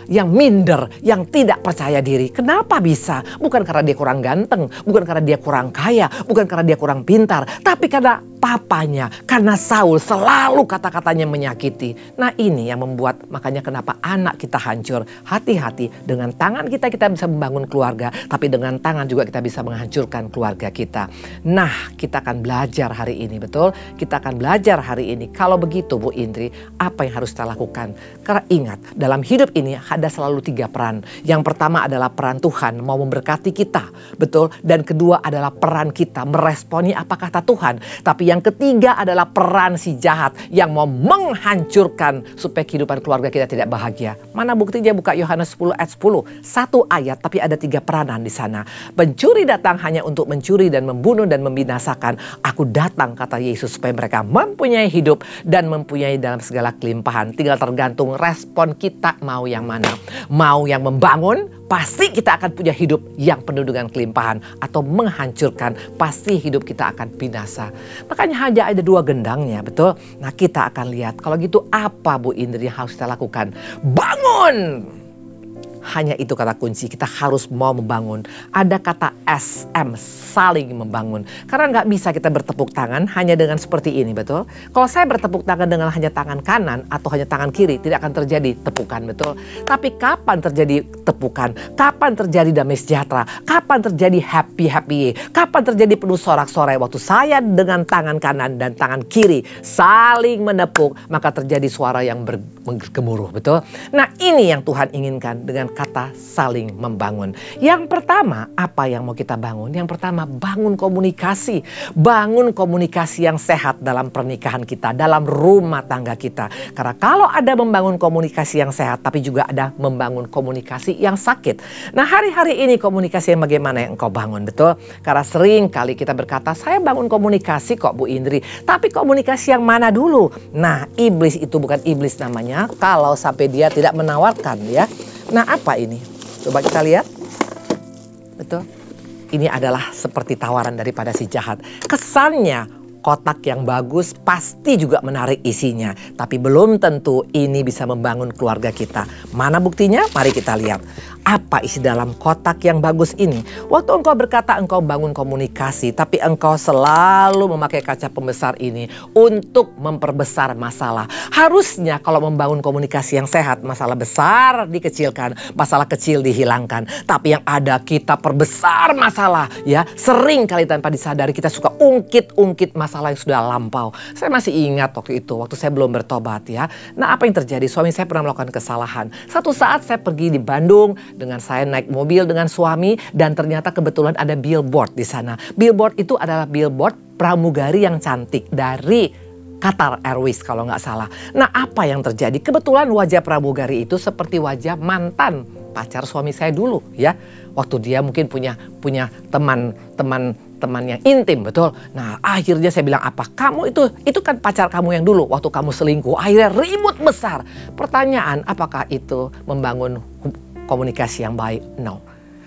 yang minder, yang tidak percaya diri. Kenapa bisa? Bukan karena dia kurang ganteng, bukan karena dia kurang kaya, bukan karena dia kurang pintar, tapi karena papanya, karena Saul selalu kata-katanya menyakiti. Nah, ini yang membuat makanya kenapa anak kita hancur. Hati-hati, dengan tangan kita bisa membangun keluarga, tapi dengan tangan juga kita bisa menghancurkan keluarga kita. Nah, kita akan belajar hari ini, betul? Kita akan belajar hari ini. Kalau begitu Bu Indri, apa yang harus kita lakukan? Karena ingat, dalam hidup ini ada selalu 3 peran. Yang pertama adalah peran Tuhan mau memberkati kita, betul? Dan kedua adalah peran kita meresponi apa kata Tuhan. Tapi yang ketiga adalah peran si jahat yang mau menghancurkan supaya kehidupan keluarga kita tidak bahagia. Mana buktinya? Buka Yohanes 10 ayat 10. 1 ayat tapi ada 3 peranan di sana. Pencuri datang hanya untuk mencuri dan membunuh dan membinasakan. Aku datang, kata Yesus, supaya mereka mempunyai hidup dan mempunyai dalam segala kelimpahan. Tinggal tergantung respon kita mau yang mana. Mau yang membangun, pasti kita akan punya hidup yang penuh dengan kelimpahan. Atau menghancurkan, pasti hidup kita akan binasa. Makanya hanya ada 2 gendangnya, betul? Nah, kita akan lihat. Kalau gitu apa Bu Indri yang harus kita lakukan? Bangun! Hanya itu kata kunci, kita harus mau membangun. Ada kata SM, saling membangun. Karena nggak bisa kita bertepuk tangan hanya dengan seperti ini, betul? Kalau saya bertepuk tangan dengan hanya tangan kanan atau hanya tangan kiri, tidak akan terjadi tepukan, betul? Tapi kapan terjadi tepukan? Kapan terjadi damai sejahtera? Kapan terjadi happy? Kapan terjadi penuh sorak-sorai? Waktu saya dengan tangan kanan dan tangan kiri saling menepuk, maka terjadi suara yang bergemuruh, betul? Nah, ini yang Tuhan inginkan dengan kata saling membangun. Yang pertama, apa yang mau kita bangun? Yang pertama, bangun komunikasi. Bangun komunikasi yang sehat dalam pernikahan kita, dalam rumah tangga kita. Karena kalau ada membangun komunikasi yang sehat, tapi juga ada membangun komunikasi yang sakit. Nah, hari-hari ini komunikasi yang bagaimana yang engkau bangun, betul? Karena sering kali kita berkata, saya bangun komunikasi kok Bu Indri. Tapi komunikasi yang mana dulu? Nah, iblis itu bukan iblis namanya kalau sampai dia tidak menawarkan, ya. Nah, apa ini? Coba kita lihat. Betul? Ini adalah seperti tawaran daripada si jahat. Kesannya Kotak yang bagus pasti juga menarik isinya. Tapi belum tentu ini bisa membangun keluarga kita. Mana buktinya? Mari kita lihat. Apa isi dalam kotak yang bagus ini? Waktu engkau berkata engkau bangun komunikasi, tapi engkau selalu memakai kaca pembesar ini untuk memperbesar masalah. Harusnya kalau membangun komunikasi yang sehat, masalah besar dikecilkan, masalah kecil dihilangkan. Tapi yang ada kita perbesar masalah, ya. Sering kali tanpa disadari kita suka ungkit-ungkit masalah yang sudah lampau. Saya masih ingat waktu itu, waktu saya belum bertobat, ya. Nah, apa yang terjadi? Suami saya pernah melakukan kesalahan. Satu saat saya pergi di Bandung dengan saya naik mobil dengan suami, dan ternyata kebetulan ada billboard di sana. Billboard itu adalah billboard pramugari yang cantik dari Qatar Airways kalau nggak salah. Nah, apa yang terjadi? Kebetulan wajah pramugari itu seperti wajah mantan pacar suami saya dulu, ya. Waktu dia mungkin punya teman yang intim, betul. Nah, akhirnya saya bilang apa? Kamu itu kan pacar kamu yang dulu waktu kamu selingkuh. Akhirnya ribut besar. Pertanyaan, apakah itu membangun komunikasi yang baik? No.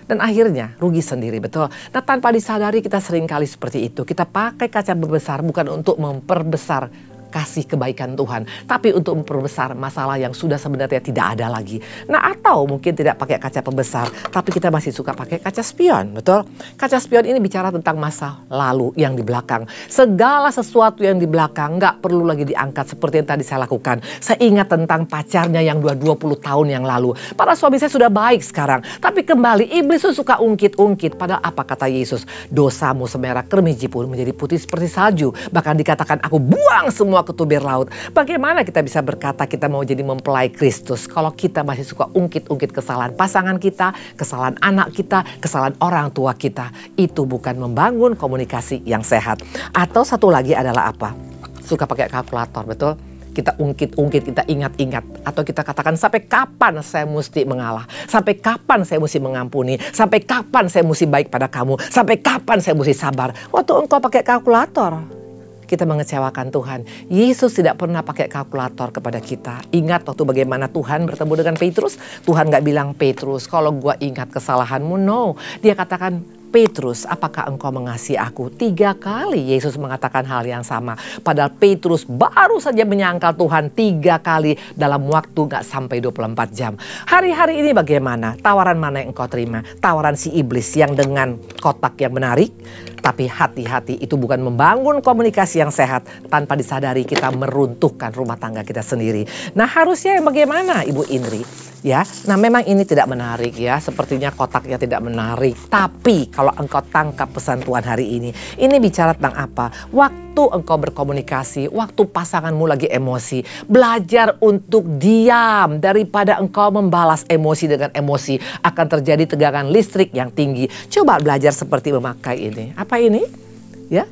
Dan akhirnya rugi sendiri, betul. Nah, tanpa disadari kita seringkali seperti itu. Kita pakai kaca pembesar bukan untuk memperbesar kasih kebaikan Tuhan, tapi untuk memperbesar masalah yang sudah sebenarnya tidak ada lagi. Nah, atau mungkin tidak pakai kaca pembesar, tapi kita masih suka pakai kaca spion, betul? Kaca spion ini bicara tentang masa lalu yang di belakang. Segala sesuatu yang di belakang nggak perlu lagi diangkat seperti yang tadi saya lakukan. Saya ingat tentang pacarnya yang 20 tahun yang lalu. Para suami saya sudah baik sekarang, tapi kembali iblis itu suka ungkit-ungkit. Padahal apa kata Yesus? Dosamu semerah kermiji pun menjadi putih seperti salju. Bahkan dikatakan aku buang semua ke tubir laut. Bagaimana kita bisa berkata kita mau jadi mempelai Kristus kalau kita masih suka ungkit-ungkit kesalahan pasangan kita, kesalahan anak kita, kesalahan orang tua kita? Itu bukan membangun komunikasi yang sehat. Atau satu lagi adalah apa? Suka pakai kalkulator, betul? Kita ungkit-ungkit, kita ingat-ingat. Atau kita katakan sampai kapan saya mesti mengalah? Sampai kapan saya mesti mengampuni? Sampai kapan saya mesti baik pada kamu? Sampai kapan saya mesti sabar? Waktu engkau pakai kalkulator, kita mengecewakan Tuhan. Yesus tidak pernah pakai kalkulator kepada kita. Ingat waktu bagaimana Tuhan bertemu dengan Petrus? Tuhan gak bilang, Petrus kalau gua ingat kesalahanmu, no. Dia katakan, Petrus, apakah engkau mengasihi aku? 3 kali Yesus mengatakan hal yang sama. Padahal Petrus baru saja menyangkal Tuhan 3 kali dalam waktu gak sampai 24 jam. Hari-hari ini bagaimana? Tawaran mana yang engkau terima? Tawaran si iblis yang dengan kotak yang menarik? Tapi hati-hati, itu bukan membangun komunikasi yang sehat. Tanpa disadari kita meruntuhkan rumah tangga kita sendiri. Nah, harusnya bagaimana Ibu Indri? Ya, nah memang ini tidak menarik, ya. Sepertinya kotaknya tidak menarik. Tapi kalau engkau tangkap pesan Tuhan hari ini bicara tentang apa? Waktu engkau berkomunikasi, waktu pasanganmu lagi emosi, belajar untuk diam daripada engkau membalas emosi dengan emosi. Akan terjadi tegangan listrik yang tinggi. Coba belajar seperti memakai ini. Apa ini? Ya.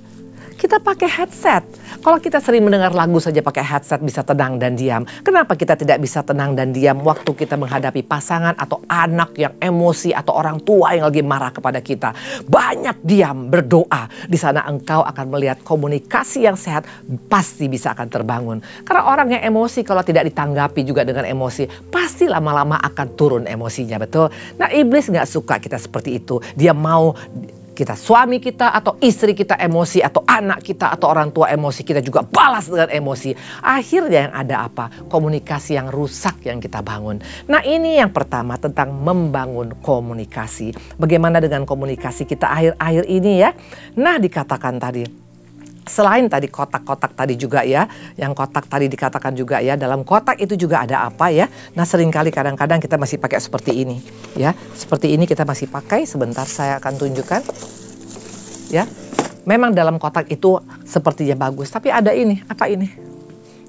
Kita pakai headset. Kalau kita sering mendengar lagu saja pakai headset bisa tenang dan diam. Kenapa kita tidak bisa tenang dan diam waktu kita menghadapi pasangan atau anak yang emosi atau orang tua yang lagi marah kepada kita? Banyak diam, berdoa. Di sana engkau akan melihat komunikasi yang sehat pasti bisa akan terbangun. Karena orang yang emosi kalau tidak ditanggapi juga dengan emosi, pasti lama-lama akan turun emosinya, betul? Nah, iblis gak suka kita seperti itu. Dia mau kita suami kita atau istri kita emosi atau anak kita atau orang tua emosi, kita juga balas dengan emosi. Akhirnya yang ada apa? Komunikasi yang rusak yang kita bangun. Nah, ini yang pertama tentang membangun komunikasi. Bagaimana dengan komunikasi kita akhir-akhir ini, ya? Nah, dikatakan tadi, selain tadi kotak-kotak tadi juga, ya, yang kotak tadi dikatakan juga, ya, dalam kotak itu juga ada apa, ya. Nah, seringkali kadang-kadang kita masih pakai seperti ini, ya. Seperti ini kita masih pakai. Sebentar saya akan tunjukkan, ya. Memang dalam kotak itu sepertinya bagus, tapi ada ini, apa ini,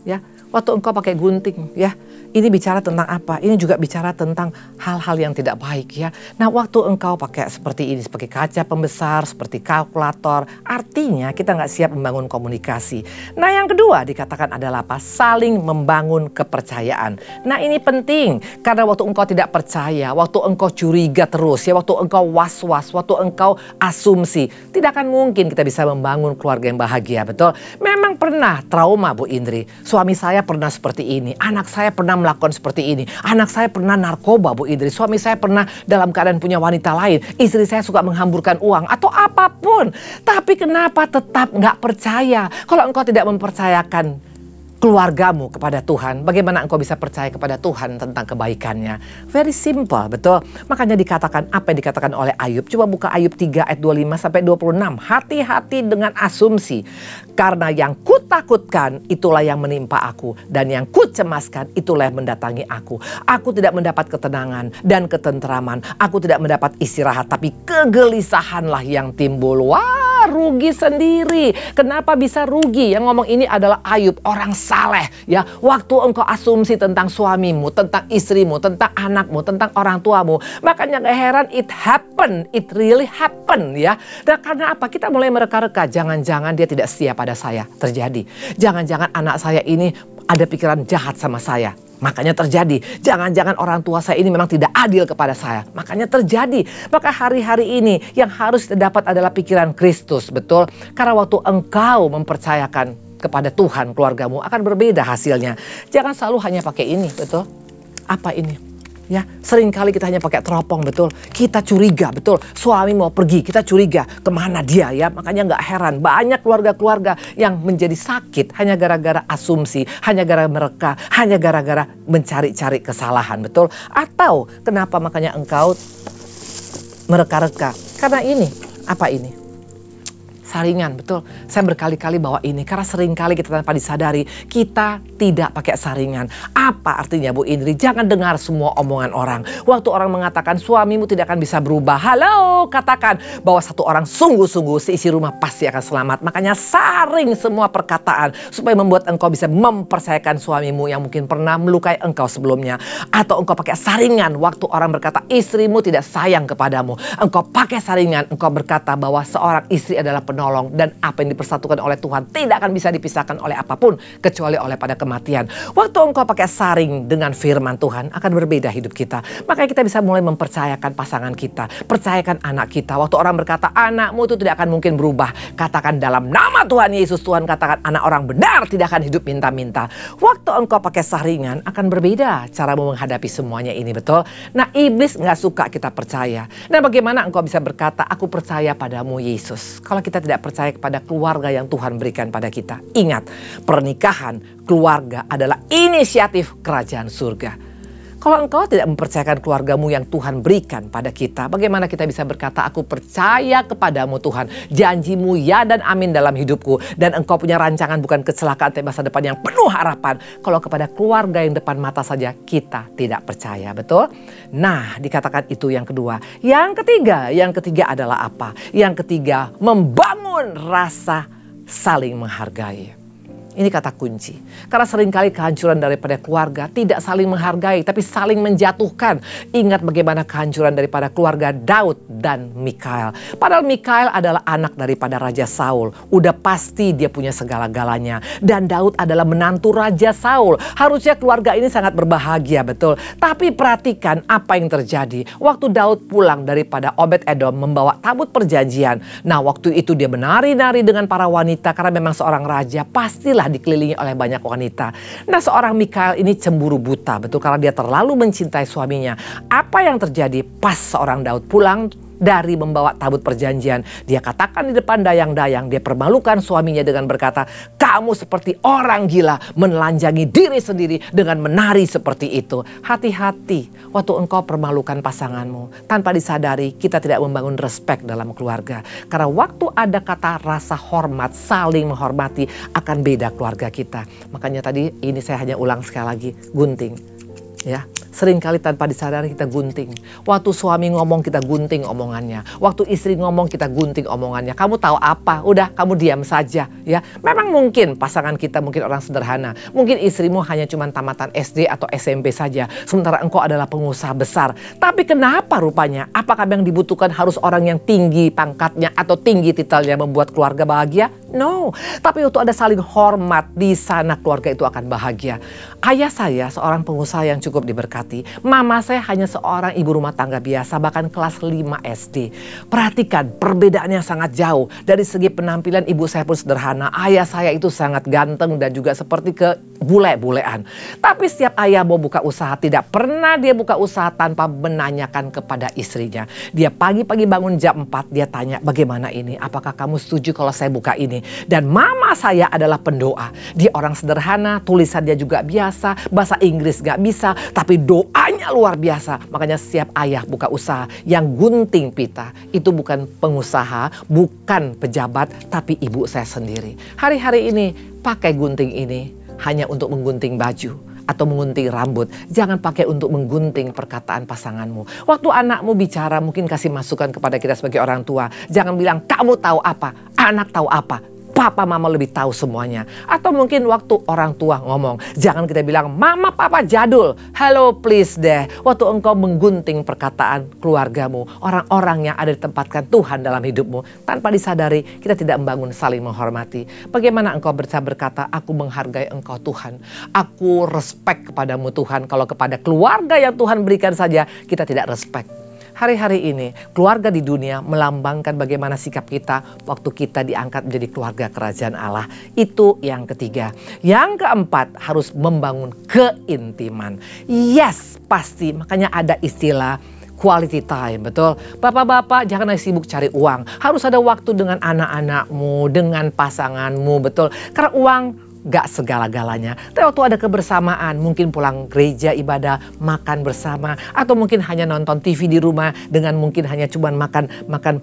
ya. Waktu engkau pakai gunting, ya. Ini bicara tentang apa? Ini juga bicara tentang hal-hal yang tidak baik, ya. Nah, waktu engkau pakai seperti ini, seperti kaca pembesar, seperti kalkulator, artinya kita nggak siap membangun komunikasi. Nah, yang kedua dikatakan adalah apa? Saling membangun kepercayaan. Nah, ini penting karena waktu engkau tidak percaya, waktu engkau curiga terus, ya, waktu engkau was-was, waktu engkau asumsi, tidak akan mungkin kita bisa membangun keluarga yang bahagia, betul? Memang pernah trauma, Bu Indri. Suami saya pernah seperti ini, anak saya pernah melakukan seperti ini. Anak saya pernah narkoba, Bu Idris. Suami saya pernah dalam keadaan punya wanita lain. Istri saya suka menghamburkan uang atau apapun. Tapi kenapa tetap nggak percaya? Kalau engkau tidak mempercayakan keluargamu kepada Tuhan, bagaimana engkau bisa percaya kepada Tuhan tentang kebaikannya? Very simple, betul. Makanya dikatakan apa yang dikatakan oleh Ayub. Coba buka Ayub 3 ayat 25 sampai 26. Hati-hati dengan asumsi. Karena yang kutakutkan itulah yang menimpa aku. Dan yang kucemaskan itulah yang mendatangi aku. Aku tidak mendapat ketenangan dan ketentraman. Aku tidak mendapat istirahat, tapi kegelisahanlah yang timbul. Wah, rugi sendiri. Kenapa bisa rugi? Yang ngomong ini adalah Ayub, orang saleh, ya. Waktu engkau asumsi tentang suamimu, tentang istrimu, tentang anakmu, tentang orang tuamu, makanya gak heran it happen, it really happen, ya. Dan karena apa? Kita mulai mereka-reka, jangan-jangan dia tidak setia pada saya, terjadi. Jangan-jangan anak saya ini ada pikiran jahat sama saya, makanya terjadi. Jangan-jangan orang tua saya ini memang tidak adil kepada saya, makanya terjadi. Maka hari-hari ini yang harus kita dapat adalah pikiran Kristus, betul? Karena waktu engkau mempercayakan kepada Tuhan, keluargamu akan berbeda hasilnya. Jangan selalu hanya pakai ini, betul? Apa ini? Ya, seringkali kita hanya pakai teropong, betul? Kita curiga, betul? Suami mau pergi, kita curiga kemana dia, ya? Makanya nggak heran banyak keluarga-keluarga yang menjadi sakit hanya gara-gara asumsi, hanya gara-gara mereka, hanya gara-gara mencari-cari kesalahan, betul? Atau kenapa makanya engkau mereka-reka? Karena ini, apa ini? Saringan, betul. Saya berkali-kali bawa ini karena seringkali kita tanpa disadari kita tidak pakai saringan. Apa artinya, Bu Indri? Jangan dengar semua omongan orang. Waktu orang mengatakan suamimu tidak akan bisa berubah, halo, katakan bahwa satu orang sungguh-sungguh seisi rumah pasti akan selamat. Makanya saring semua perkataan supaya membuat engkau bisa mempercayakan suamimu yang mungkin pernah melukai engkau sebelumnya. Atau engkau pakai saringan waktu orang berkata istrimu tidak sayang kepadamu. Engkau pakai saringan, engkau berkata bahwa seorang istri adalah penolong. Dan apa yang dipersatukan oleh Tuhan tidak akan bisa dipisahkan oleh apapun kecuali oleh pada kematian. Waktu engkau pakai saring dengan firman Tuhan akan berbeda hidup kita. Makanya kita bisa mulai mempercayakan pasangan kita, percayakan anak kita. Waktu orang berkata anakmu itu tidak akan mungkin berubah, katakan dalam nama Tuhan Yesus. Tuhan katakan anak orang benar tidak akan hidup minta-minta. Waktu engkau pakai saringan akan berbeda cara menghadapi semuanya ini, betul? Nah, iblis nggak suka kita percaya. Nah, bagaimana engkau bisa berkata aku percaya padamu Yesus kalau kita tidak percaya kepada keluarga yang Tuhan berikan pada kita? Ingat, pernikahan, keluarga adalah inisiatif kerajaan surga. Kalau engkau tidak mempercayakan keluargamu yang Tuhan berikan pada kita, bagaimana kita bisa berkata, aku percaya kepadamu Tuhan, janjimu ya dan amin dalam hidupku, dan engkau punya rancangan bukan kecelakaan tapi masa depan yang penuh harapan. Kalau kepada keluarga yang depan mata saja kita tidak percaya, betul? Nah, dikatakan itu yang kedua. Yang ketiga adalah apa? Yang ketiga, membangun rasa saling menghargai. Ini kata kunci. Karena seringkali kehancuran daripada keluarga tidak saling menghargai, tapi saling menjatuhkan. Ingat bagaimana kehancuran daripada keluarga Daud dan Mikhail. Padahal Mikhail adalah anak daripada Raja Saul. Udah pasti dia punya segala-galanya. Dan Daud adalah menantu Raja Saul. Harusnya keluarga ini sangat berbahagia, betul. Tapi perhatikan apa yang terjadi. Waktu Daud pulang daripada Obed-Edom membawa tabut perjanjian. Nah, waktu itu dia menari-nari dengan para wanita karena memang seorang raja. Pastilah dikelilingi oleh banyak wanita. Nah, seorang Mikhail ini cemburu buta, betul, karena dia terlalu mencintai suaminya. Apa yang terjadi pas seorang Daud pulang dari membawa tabut perjanjian? Dia katakan di depan dayang-dayang, dia permalukan suaminya dengan berkata, kamu seperti orang gila menelanjangi diri sendiri dengan menari seperti itu. Hati-hati waktu engkau permalukan pasanganmu. Tanpa disadari kita tidak membangun respek dalam keluarga. Karena waktu ada kata rasa hormat, saling menghormati, akan beda keluarga kita. Makanya tadi ini saya hanya ulang sekali lagi, gunting. Ya, seringkali tanpa disadari kita gunting. Waktu suami ngomong kita gunting omongannya. Waktu istri ngomong kita gunting omongannya. Kamu tahu apa? Udah, kamu diam saja. Ya, memang mungkin pasangan kita mungkin orang sederhana. Mungkin istrimu hanya cuma tamatan SD atau SMP saja. Sementara engkau adalah pengusaha besar. Tapi kenapa rupanya? Apakah yang dibutuhkan harus orang yang tinggi pangkatnya atau tinggi titelnya membuat keluarga bahagia? No, tapi untuk ada saling hormat di sana, keluarga itu akan bahagia. Ayah saya seorang pengusaha yang cukup diberkati. Mama saya hanya seorang ibu rumah tangga biasa, bahkan kelas 5 SD. Perhatikan perbedaannya sangat jauh. Dari segi penampilan ibu saya pun sederhana. Ayah saya itu sangat ganteng dan juga seperti ke bule-bulean. Tapi setiap ayah mau buka usaha, tidak pernah dia buka usaha tanpa menanyakan kepada istrinya. Dia pagi-pagi bangun jam 4, dia tanya, bagaimana ini? Apakah kamu setuju kalau saya buka ini? Dan mama saya adalah pendoa. Dia orang sederhana, tulisan dia juga biasa, bahasa Inggris gak bisa, tapi doanya luar biasa. Makanya setiap ayah buka usaha, yang gunting pita itu bukan pengusaha, bukan pejabat, tapi ibu saya sendiri. Hari-hari ini pakai gunting ini hanya untuk menggunting baju atau menggunting rambut. Jangan pakai untuk menggunting perkataan pasanganmu. Waktu anakmu bicara, mungkin kasih masukan kepada kita sebagai orang tua. Jangan bilang kamu tahu apa, anak tahu apa. Papa mama lebih tahu semuanya. Atau mungkin waktu orang tua ngomong, jangan kita bilang mama papa jadul. Hello please deh. Waktu engkau menggunting perkataan keluargamu, orang-orang yang ada ditempatkan Tuhan dalam hidupmu, tanpa disadari kita tidak membangun saling menghormati. Bagaimana engkau bisa berkata, aku menghargai engkau Tuhan, aku respect kepadamu Tuhan, kalau kepada keluarga yang Tuhan berikan saja kita tidak respect. Hari-hari ini keluarga di dunia melambangkan bagaimana sikap kita waktu kita diangkat menjadi keluarga kerajaan Allah. Itu yang ketiga. Yang keempat, harus membangun keintiman. Yes, pasti. Makanya ada istilah quality time, betul? Bapak-bapak jangan sibuk cari uang. Harus ada waktu dengan anak-anakmu, dengan pasanganmu, betul? Karena uang gak segala-galanya. Tapi waktu ada kebersamaan, mungkin pulang gereja ibadah, makan bersama, atau mungkin hanya nonton TV di rumah dengan mungkin hanya cuman makan makan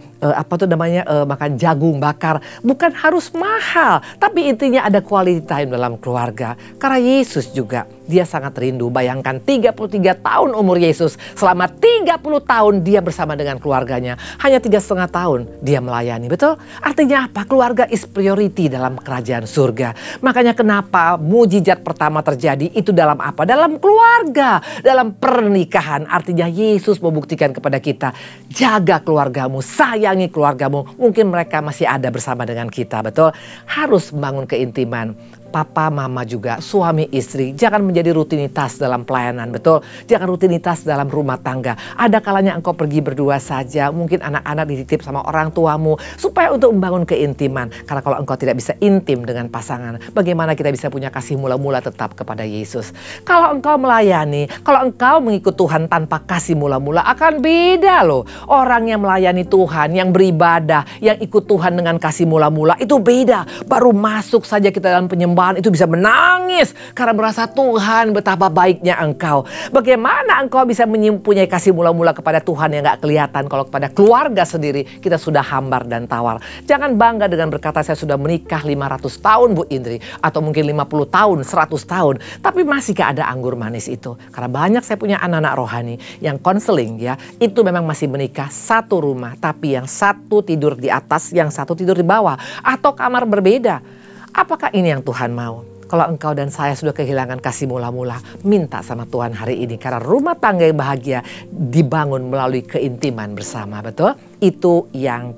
jagung bakar. Bukan harus mahal, tapi intinya ada quality time dalam keluarga. Karena Yesus juga, dia sangat rindu. Bayangkan 33 tahun umur Yesus, selama 30 tahun dia bersama dengan keluarganya. Hanya 3,5 tahun dia melayani, betul? Artinya apa? Keluarga is priority dalam kerajaan surga. Makanya kenapa mujizat pertama terjadi itu dalam apa? Dalam keluarga, dalam pernikahan. Artinya Yesus membuktikan kepada kita, jaga keluargamu, sayangi keluargamu. Mungkin mereka masih ada bersama dengan kita, betul? Harus membangun keintiman. Papa, mama juga, suami, istri. Jangan menjadi rutinitas dalam pelayanan, betul? Jangan rutinitas dalam rumah tangga. Ada kalanya engkau pergi berdua saja. Mungkin anak-anak dititip sama orang tuamu. Supaya untuk membangun keintiman. Karena kalau engkau tidak bisa intim dengan pasangan, bagaimana kita bisa punya kasih mula-mula tetap kepada Yesus? Kalau engkau melayani, kalau engkau mengikut Tuhan tanpa kasih mula-mula, akan beda loh. Orang yang melayani Tuhan, yang beribadah, yang ikut Tuhan dengan kasih mula-mula, itu beda. Baru masuk saja kita dalam penyembahan, itu bisa menangis karena merasa Tuhan betapa baiknya engkau. Bagaimana engkau bisa mempunyai kasih mula-mula kepada Tuhan yang gak kelihatan kalau kepada keluarga sendiri kita sudah hambar dan tawar. Jangan bangga dengan berkata saya sudah menikah 500 tahun Bu Indri, atau mungkin 50 tahun, 100 tahun, tapi masih gak ada anggur manis itu. Karena banyak saya punya anak-anak rohani yang konseling ya, itu memang masih menikah satu rumah, tapi yang satu tidur di atas, yang satu tidur di bawah, atau kamar berbeda. Apakah ini yang Tuhan mau? Kalau engkau dan saya sudah kehilangan kasih mula-mula, minta sama Tuhan hari ini. Karena rumah tangga yang bahagia dibangun melalui keintiman bersama, betul? Itu yang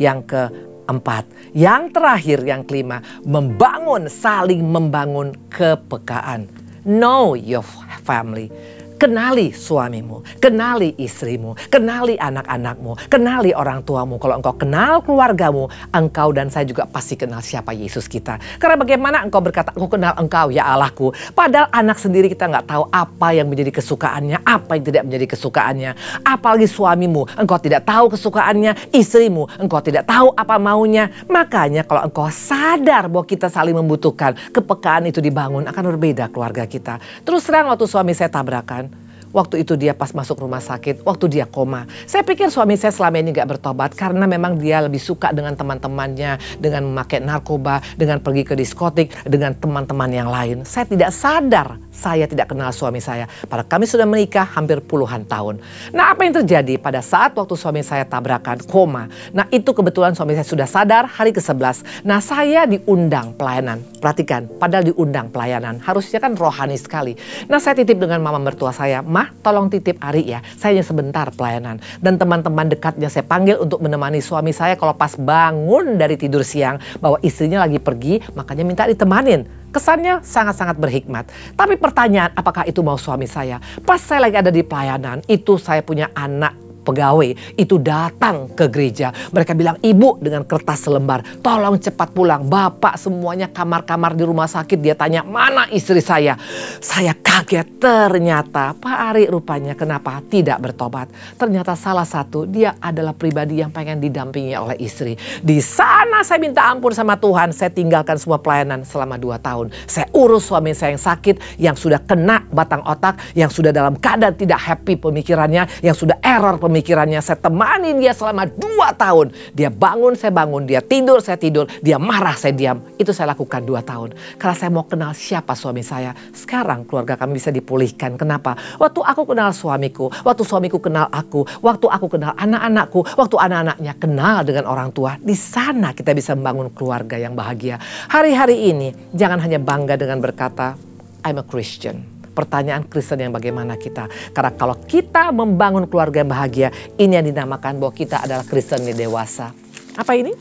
keempat. Yang terakhir, yang kelima, saling membangun kepekaan. Know your family. Kenali suamimu, kenali istrimu, kenali anak-anakmu, kenali orang tuamu. Kalau engkau kenal keluargamu, engkau dan saya juga pasti kenal siapa Yesus kita. Karena bagaimana engkau berkata, aku kenal engkau ya Allahku. Padahal anak sendiri kita nggak tahu apa yang menjadi kesukaannya, apa yang tidak menjadi kesukaannya. Apalagi suamimu, engkau tidak tahu kesukaannya, istrimu, engkau tidak tahu apa maunya. Makanya kalau engkau sadar bahwa kita saling membutuhkan, kepekaan itu dibangun, akan berbeda keluarga kita. Terus terang waktu suami saya tabrakan, waktu itu dia pas masuk rumah sakit, waktu dia koma. Saya pikir suami saya selama ini gak bertobat karena memang dia lebih suka dengan teman-temannya, dengan memakai narkoba, dengan pergi ke diskotik, dengan teman-teman yang lain. Saya tidak sadar saya tidak kenal suami saya. Padahal kami sudah menikah hampir puluhan tahun. Nah, apa yang terjadi pada saat waktu suami saya tabrakan, koma. Nah, itu kebetulan suami saya sudah sadar hari ke-11. Nah, saya diundang pelayanan. Perhatikan, padahal diundang pelayanan. Harusnya kan rohani sekali. Nah, saya titip dengan mama mertua saya, Ma, rumah, tolong titip Ari ya. Saya hanya sebentar pelayanan. Dan teman-teman dekatnya saya panggil untuk menemani suami saya kalau pas bangun dari tidur siang bahwa istrinya lagi pergi, makanya minta ditemanin. Kesannya sangat-sangat berhikmat. Tapi pertanyaan, apakah itu mau suami saya? Pas saya lagi ada di pelayanan, itu saya punya anak pegawai itu datang ke gereja. Mereka bilang, ibu dengan kertas selembar, tolong cepat pulang. Bapak semuanya kamar-kamar di rumah sakit. Dia tanya, mana istri saya? Saya kaget, ternyata Pak Ari rupanya kenapa tidak bertobat. Ternyata salah satu, dia adalah pribadi yang pengen didampingi oleh istri. Di sana saya minta ampun sama Tuhan. Saya tinggalkan semua pelayanan selama 2 tahun. Saya urus suami saya yang sakit, yang sudah kena batang otak, yang sudah dalam keadaan tidak happy pemikirannya, yang sudah error pemikirannya. Saya temani dia selama 2 tahun. Dia bangun, saya bangun. Dia tidur, saya tidur. Dia marah, saya diam. Itu saya lakukan 2 tahun. Karena saya mau kenal siapa suami saya. Sekarang keluarga kami bisa dipulihkan. Kenapa? Waktu aku kenal suamiku, waktu suamiku kenal aku, waktu aku kenal anak-anakku, waktu anak-anaknya kenal dengan orang tua. Di sana kita bisa membangun keluarga yang bahagia. Hari-hari ini jangan hanya bangga dengan berkata, I'm a Christian. Pertanyaan Kristen yang bagaimana kita. Karena kalau kita membangun keluarga yang bahagia, ini yang dinamakan bahwa kita adalah Kristen dewasa. Apa ini?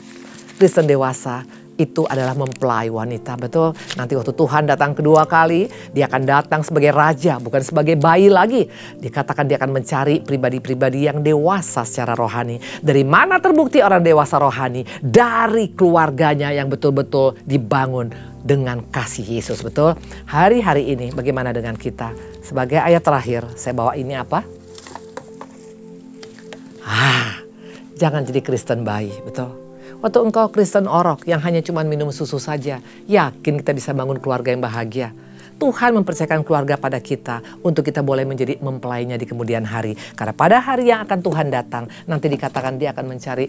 Kristen dewasa itu adalah mempelai wanita, betul. Nanti waktu Tuhan datang kedua kali, dia akan datang sebagai raja, bukan sebagai bayi lagi. Dikatakan dia akan mencari pribadi-pribadi yang dewasa secara rohani. Dari mana terbukti orang dewasa rohani? Dari keluarganya yang betul-betul dibangun dengan kasih Yesus, betul. Hari-hari ini bagaimana dengan kita? Sebagai ayat terakhir, saya bawa ini apa? Jangan jadi Kristen bayi, betul. Waktu engkau Kristen orok yang hanya cuma minum susu saja, yakin kita bisa bangun keluarga yang bahagia. Tuhan mempercayakan keluarga pada kita untuk kita boleh menjadi mempelainya di kemudian hari. Karena pada hari yang akan Tuhan datang, nanti dikatakan dia akan mencari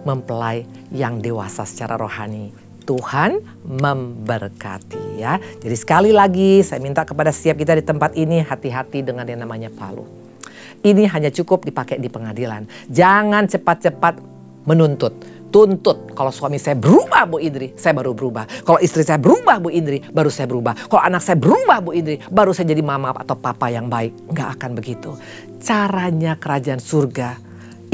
mempelai yang dewasa secara rohani. Tuhan memberkati ya. Jadi sekali lagi saya minta kepada setiap kita di tempat ini, hati-hati dengan yang namanya palu. Ini hanya cukup dipakai di pengadilan. Jangan cepat-cepat menuntut. Tuntut. Kalau suami saya berubah Bu Indri, saya baru berubah. Kalau istri saya berubah Bu Indri, baru saya berubah. Kalau anak saya berubah Bu Indri, baru saya jadi mama atau papa yang baik. Nggak akan begitu. Caranya kerajaan surga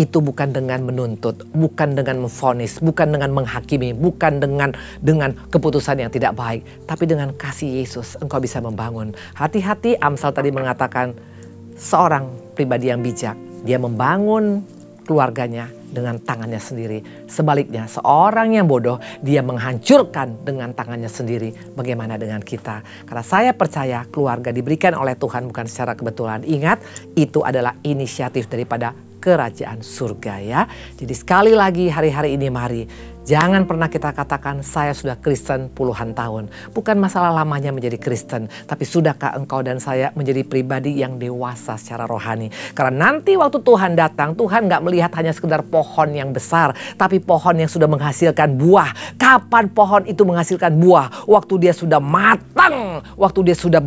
itu bukan dengan menuntut, bukan dengan memvonis, bukan dengan menghakimi, bukan dengan keputusan yang tidak baik. Tapi dengan kasih Yesus engkau bisa membangun. Hati-hati, Amsal tadi mengatakan seorang pribadi yang bijak, dia membangun keluarganya dengan tangannya sendiri. Sebaliknya, seorang yang bodoh, dia menghancurkan dengan tangannya sendiri. Bagaimana dengan kita? Karena saya percaya keluarga diberikan oleh Tuhan bukan secara kebetulan. Ingat, itu adalah inisiatif daripada kerajaan surga ya. Jadi sekali lagi hari-hari ini mari. Jangan pernah kita katakan saya sudah Kristen puluhan tahun. Bukan masalah lamanya menjadi Kristen. Tapi sudahkah engkau dan saya menjadi pribadi yang dewasa secara rohani. Karena nanti waktu Tuhan datang, Tuhan gak melihat hanya sekedar pohon yang besar. Tapi pohon yang sudah menghasilkan buah. Kapan pohon itu menghasilkan buah? Waktu dia sudah matang. Waktu dia sudah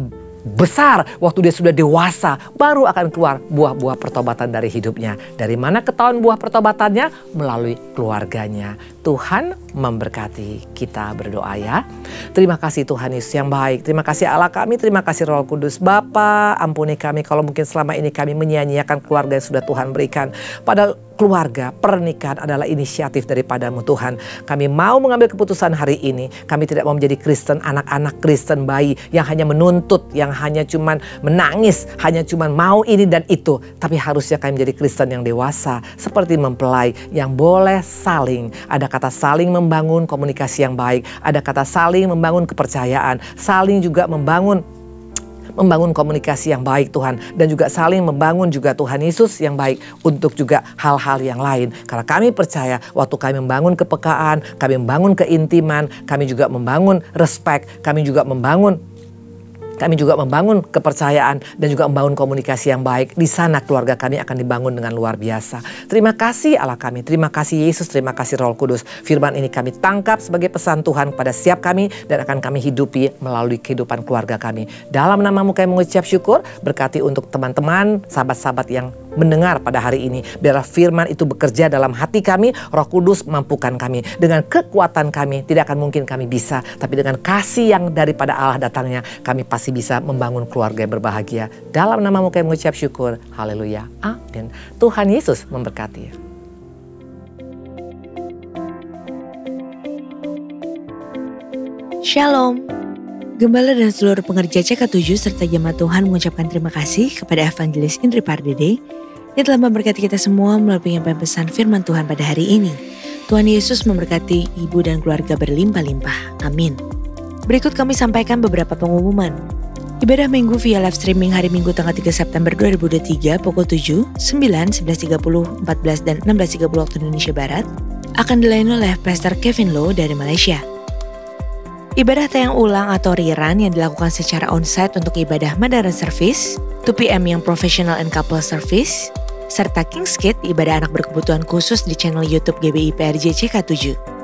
besar, waktu dia sudah dewasa, baru akan keluar buah-buah pertobatan dari hidupnya. Dari mana ketahuan buah pertobatannya? Melalui keluarganya. Tuhan memberkati. Kita berdoa ya. Terima kasih Tuhan Yesus yang baik. Terima kasih Allah kami, terima kasih Roh Kudus. Bapa, ampuni kami kalau mungkin selama ini kami menyia-nyiakan keluarga yang sudah Tuhan berikan. Padahal keluarga, pernikahan adalah inisiatif daripadamu Tuhan. Kami mau mengambil keputusan hari ini. Kami tidak mau menjadi Kristen, anak-anak Kristen bayi yang hanya menuntut, yang hanya cuman menangis, hanya cuman mau ini dan itu. Tapi harusnya kami menjadi Kristen yang dewasa, seperti mempelai yang boleh saling. Ada kata saling membangun komunikasi yang baik. Ada kata saling membangun kepercayaan. Saling juga membangun komunikasi yang baik Tuhan. Dan juga saling membangun juga Tuhan Yesus yang baik untuk juga hal-hal yang lain. Karena kami percaya waktu kami membangun kepekaan, kami membangun keintiman, kami juga membangun respect, kami juga membangun kepercayaan dan juga membangun komunikasi yang baik. Di sana keluarga kami akan dibangun dengan luar biasa. Terima kasih Allah kami, terima kasih Yesus, terima kasih Roh Kudus. Firman ini kami tangkap sebagai pesan Tuhan pada setiap kami dan akan kami hidupi melalui kehidupan keluarga kami. Dalam namamu kami mengucap syukur, berkati untuk teman-teman, sahabat-sahabat yang mendengar pada hari ini. Biarlah firman itu bekerja dalam hati kami, Roh Kudus mampukan kami. Dengan kekuatan kami tidak akan mungkin kami bisa, tapi dengan kasih yang daripada Allah datangnya, kami pasti masih bisa membangun keluarga yang berbahagia. Dalam namamu kami mengucap syukur. Haleluya. Amin. Tuhan Yesus memberkati. Shalom. Gembala dan seluruh pengerja CK7 serta jemaat Tuhan mengucapkan terima kasih kepada Evangelis Indri Pardede yang telah memberkati kita semua melalui penyampaian pesan firman Tuhan pada hari ini. Tuhan Yesus memberkati ibu dan keluarga berlimpah-limpah. Amin. Berikut kami sampaikan beberapa pengumuman. Ibadah minggu via live streaming hari Minggu tanggal 3 September 2023 pukul 7, 9, 11.30, 14, dan 16.30 waktu Indonesia Barat akan dilayani oleh Pastor Kevin Low dari Malaysia. Ibadah tayang ulang atau rerun yang dilakukan secara onsite untuk ibadah Mandarin Service, 2 PM yang Professional and Couple Service, serta King's Kids ibadah anak berkebutuhan khusus di channel YouTube GBI PRJ CK7.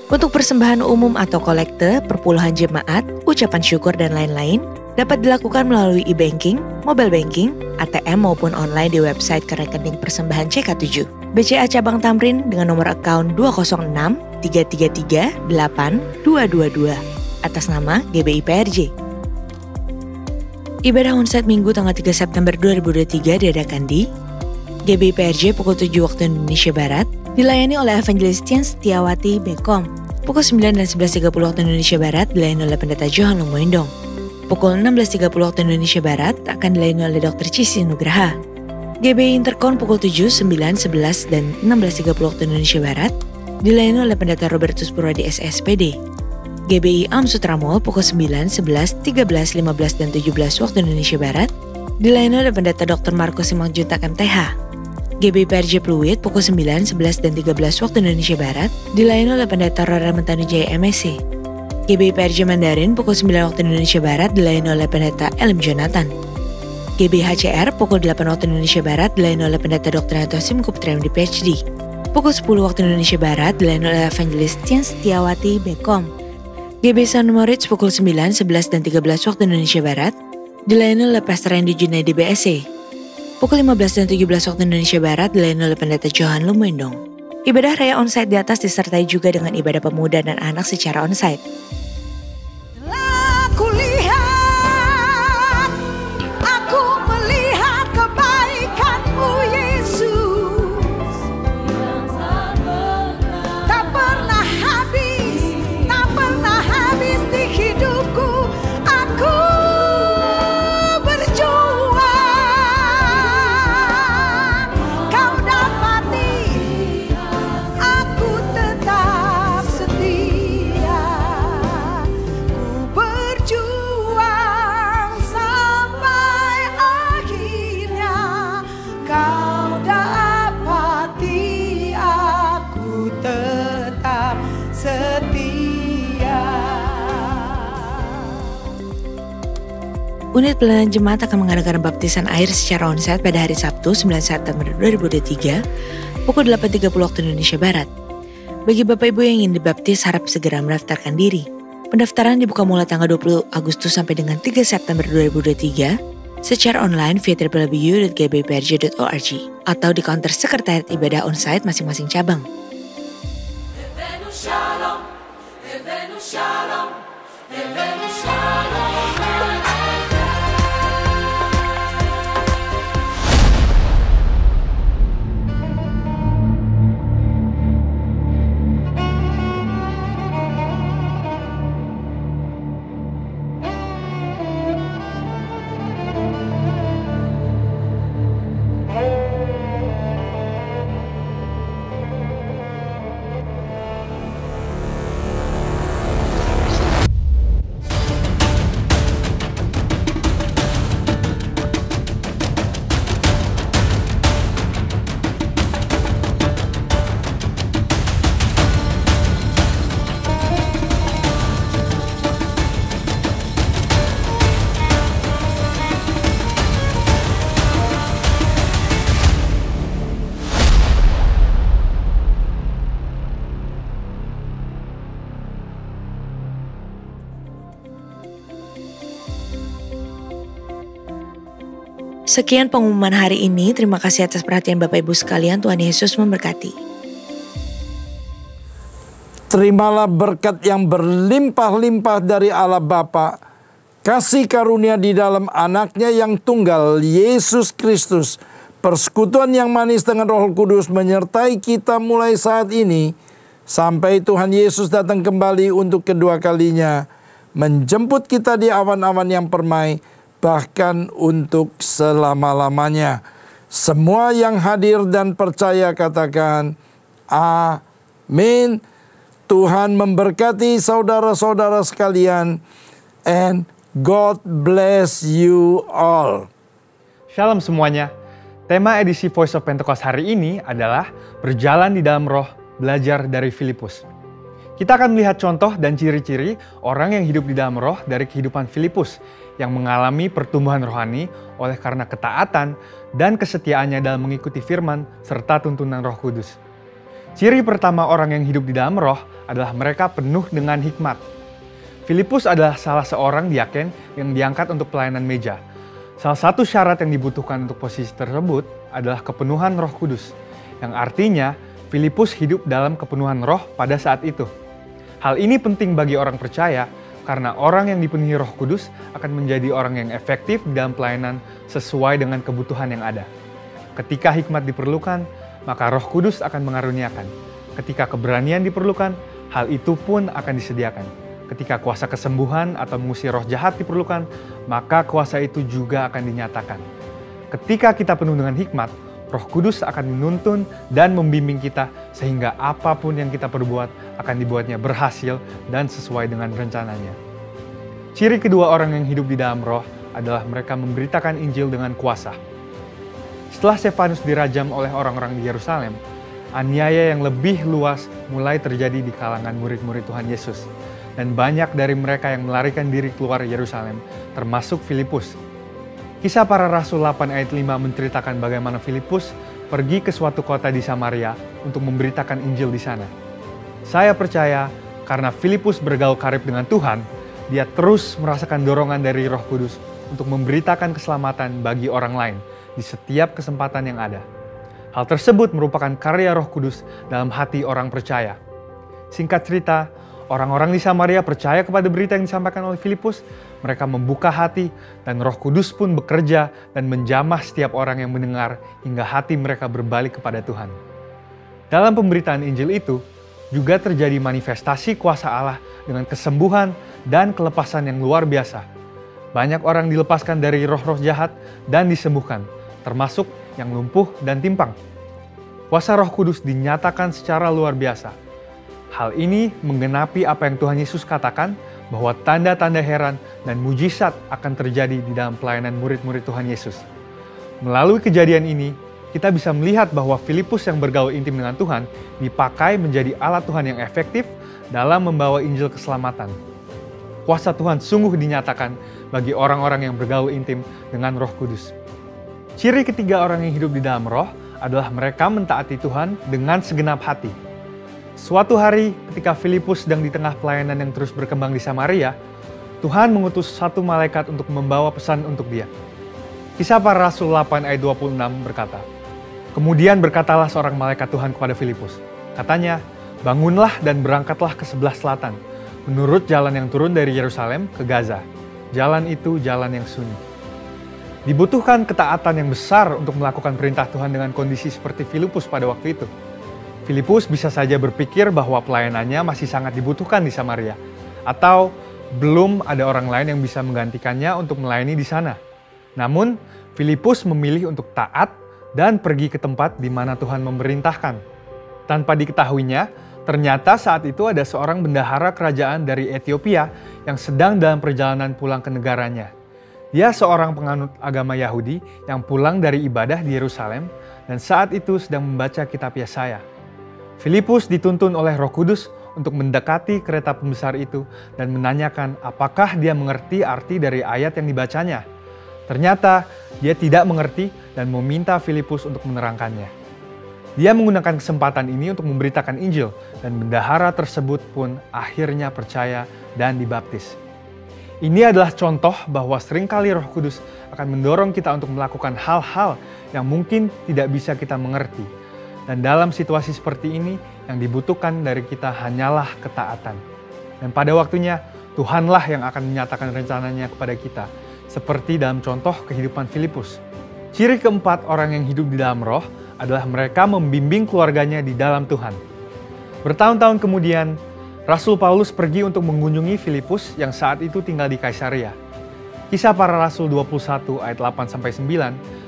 Untuk persembahan umum atau kolekte, perpuluhan jemaat, ucapan syukur dan lain-lain dapat dilakukan melalui e-banking, mobile banking, ATM maupun online di website rekening persembahan CK7. BCA Cabang Tamrin dengan nomor akun 206-333-8222 atas nama GBI PRJ. Ibadah onsite Minggu tanggal 3 September 2023 diadakan di GBI PRJ pukul 7 waktu Indonesia Barat, dilayani oleh Evangelis Tian Setiawati Bekom. Pukul 9 dan 11.30 waktu Indonesia Barat dilayani oleh Pendeta Johan Lumoindong. Pukul 16.30 waktu Indonesia Barat akan dilayani oleh Dr. Cici Nugraha. GBI Intercon pukul 7, 9, 11, dan 16.30 waktu Indonesia Barat dilayani oleh Pendeta Robertus Purwadi SSPD. GBI Am Sutramol pukul 9, 11, 13, 15, dan 17 waktu Indonesia Barat dilayani oleh Pendeta Dr. Markus Simangjuntak MTH. GBI PRJ Pluit pukul 9, 11, dan 13 waktu Indonesia Barat dilayani oleh Pendeta Rora Mentanujaya MSc. GBI PRJ Mandarin pukul 9 waktu Indonesia Barat dilayani oleh Pendeta Elim Jonathan. GBI HCR pukul 8 waktu Indonesia Barat dilayani oleh Pendeta Dr. Antosim Kuptriam di PhD. Pukul 10 waktu Indonesia Barat dilayani oleh Evangelis Tian Setiawati Bekom. GBI San Moritz pukul 9, 11, dan 13 waktu Indonesia Barat dilayani oleh Pastor Randy Junaidi BSC. Pukul 15 dan 17 waktu Indonesia Barat dilayani oleh Pendeta Johan Lumoindong. Ibadah raya onsite di atas disertai juga dengan ibadah pemuda dan anak secara onsite. Unit pelayanan jemaat akan mengadakan baptisan air secara onsite pada hari Sabtu 9 September 2023 pukul 8.30 waktu Indonesia Barat. Bagi Bapak Ibu yang ingin dibaptis harap segera mendaftarkan diri. Pendaftaran dibuka mulai tanggal 20 Agustus sampai dengan 3 September 2023 secara online via www.gbprj.org atau di counter sekretariat ibadah onsite masing-masing cabang. Sekian pengumuman hari ini. Terima kasih atas perhatian Bapak Ibu sekalian. Tuhan Yesus memberkati. Terimalah berkat yang berlimpah-limpah dari Allah Bapa, kasih karunia di dalam anaknya yang tunggal, Yesus Kristus, persekutuan yang manis dengan Roh Kudus menyertai kita mulai saat ini, sampai Tuhan Yesus datang kembali untuk kedua kalinya, menjemput kita di awan-awan yang permai, bahkan untuk selama-lamanya. Semua yang hadir dan percaya katakan, amin. Tuhan memberkati saudara-saudara sekalian, and God bless you all. Shalom semuanya. Tema edisi Voice of Pentecost hari ini adalah berjalan di dalam roh, belajar dari Filipus. Kita akan melihat contoh dan ciri-ciri orang yang hidup di dalam roh dari kehidupan Filipus yang mengalami pertumbuhan rohani oleh karena ketaatan dan kesetiaannya dalam mengikuti firman serta tuntunan Roh Kudus. Ciri pertama orang yang hidup di dalam roh adalah mereka penuh dengan hikmat. Filipus adalah salah seorang diaken yang diangkat untuk pelayanan meja. Salah satu syarat yang dibutuhkan untuk posisi tersebut adalah kepenuhan Roh Kudus, yang artinya Filipus hidup dalam kepenuhan roh pada saat itu. Hal ini penting bagi orang percaya karena orang yang dipenuhi Roh Kudus akan menjadi orang yang efektif dalam pelayanan sesuai dengan kebutuhan yang ada. Ketika hikmat diperlukan, maka Roh Kudus akan mengaruniakan. Ketika keberanian diperlukan, hal itu pun akan disediakan. Ketika kuasa kesembuhan atau mengusir roh jahat diperlukan, maka kuasa itu juga akan dinyatakan. Ketika kita penuh dengan hikmat, Roh Kudus akan menuntun dan membimbing kita sehingga apapun yang kita perbuat akan dibuatnya berhasil dan sesuai dengan rencananya. Ciri kedua orang yang hidup di dalam roh adalah mereka memberitakan Injil dengan kuasa. Setelah Stefanus dirajam oleh orang-orang di Yerusalem, aniaya yang lebih luas mulai terjadi di kalangan murid-murid Tuhan Yesus. Dan banyak dari mereka yang melarikan diri keluar Yerusalem, termasuk Filipus. Kisah Para Rasul 8 ayat 5 menceritakan bagaimana Filipus pergi ke suatu kota di Samaria untuk memberitakan Injil di sana. Saya percaya karena Filipus bergaul karib dengan Tuhan, dia terus merasakan dorongan dari Roh Kudus untuk memberitakan keselamatan bagi orang lain di setiap kesempatan yang ada. Hal tersebut merupakan karya Roh Kudus dalam hati orang percaya. Singkat cerita, orang-orang di Samaria percaya kepada berita yang disampaikan oleh Filipus. Mereka membuka hati dan Roh Kudus pun bekerja dan menjamah setiap orang yang mendengar hingga hati mereka berbalik kepada Tuhan. Dalam pemberitaan Injil itu juga terjadi manifestasi kuasa Allah dengan kesembuhan dan kelepasan yang luar biasa. Banyak orang dilepaskan dari roh-roh jahat dan disembuhkan, termasuk yang lumpuh dan timpang. Kuasa Roh Kudus dinyatakan secara luar biasa. Hal ini menggenapi apa yang Tuhan Yesus katakan bahwa tanda-tanda heran dan mujizat akan terjadi di dalam pelayanan murid-murid Tuhan Yesus. Melalui kejadian ini, kita bisa melihat bahwa Filipus yang bergaul intim dengan Tuhan dipakai menjadi alat Tuhan yang efektif dalam membawa Injil keselamatan. Kuasa Tuhan sungguh dinyatakan bagi orang-orang yang bergaul intim dengan Roh Kudus. Ciri ketiga orang yang hidup di dalam roh adalah mereka mentaati Tuhan dengan segenap hati. Suatu hari ketika Filipus sedang di tengah pelayanan yang terus berkembang di Samaria, Tuhan mengutus satu malaikat untuk membawa pesan untuk dia. Kisah Para Rasul 8 ayat 26 berkata, "Kemudian berkatalah seorang malaikat Tuhan kepada Filipus. Katanya, bangunlah dan berangkatlah ke sebelah selatan, menurut jalan yang turun dari Yerusalem ke Gaza. Jalan itu jalan yang sunyi." Dibutuhkan ketaatan yang besar untuk melakukan perintah Tuhan dengan kondisi seperti Filipus pada waktu itu. Filipus bisa saja berpikir bahwa pelayanannya masih sangat dibutuhkan di Samaria, atau belum ada orang lain yang bisa menggantikannya untuk melayani di sana. Namun, Filipus memilih untuk taat dan pergi ke tempat di mana Tuhan memerintahkan. Tanpa diketahuinya, ternyata saat itu ada seorang bendahara kerajaan dari Ethiopia yang sedang dalam perjalanan pulang ke negaranya. Dia seorang penganut agama Yahudi yang pulang dari ibadah di Yerusalem dan saat itu sedang membaca kitab Yesaya. Filipus dituntun oleh Roh Kudus untuk mendekati kereta pembesar itu dan menanyakan apakah dia mengerti arti dari ayat yang dibacanya. Ternyata dia tidak mengerti dan meminta Filipus untuk menerangkannya. Dia menggunakan kesempatan ini untuk memberitakan Injil dan bendahara tersebut pun akhirnya percaya dan dibaptis. Ini adalah contoh bahwa seringkali Roh Kudus akan mendorong kita untuk melakukan hal-hal yang mungkin tidak bisa kita mengerti. Dan dalam situasi seperti ini, yang dibutuhkan dari kita hanyalah ketaatan. Dan pada waktunya, Tuhanlah yang akan menyatakan rencananya kepada kita, seperti dalam contoh kehidupan Filipus. Ciri keempat orang yang hidup di dalam roh adalah mereka membimbing keluarganya di dalam Tuhan. Bertahun-tahun kemudian, Rasul Paulus pergi untuk mengunjungi Filipus yang saat itu tinggal di Kaisarea. Kisah Para Rasul 21 ayat 8-9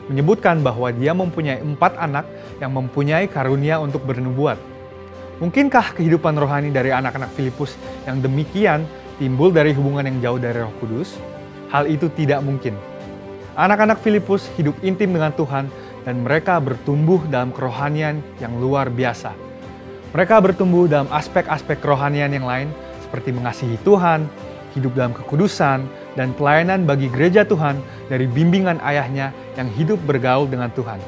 menyebutkan bahwa dia mempunyai 4 anak yang mempunyai karunia untuk bernubuat. Mungkinkah kehidupan rohani dari anak-anak Filipus yang demikian timbul dari hubungan yang jauh dari Roh Kudus? Hal itu tidak mungkin. Anak-anak Filipus hidup intim dengan Tuhan dan mereka bertumbuh dalam kerohanian yang luar biasa. Mereka bertumbuh dalam aspek-aspek kerohanian yang lain seperti mengasihi Tuhan, hidup dalam kekudusan, dan pelayanan bagi gereja Tuhan dari bimbingan ayahnya yang hidup bergaul dengan Tuhan.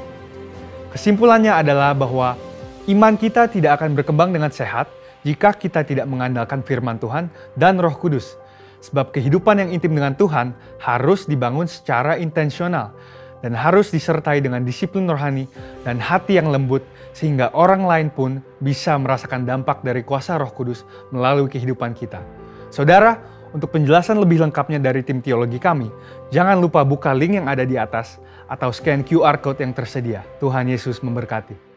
Kesimpulannya adalah bahwa iman kita tidak akan berkembang dengan sehat jika kita tidak mengandalkan firman Tuhan dan Roh Kudus. Sebab kehidupan yang intim dengan Tuhan harus dibangun secara intensional dan harus disertai dengan disiplin rohani dan hati yang lembut sehingga orang lain pun bisa merasakan dampak dari kuasa Roh Kudus melalui kehidupan kita. Saudara, untuk penjelasan lebih lengkapnya dari tim teologi kami, jangan lupa buka link yang ada di atas atau scan QR Code yang tersedia. Tuhan Yesus memberkati.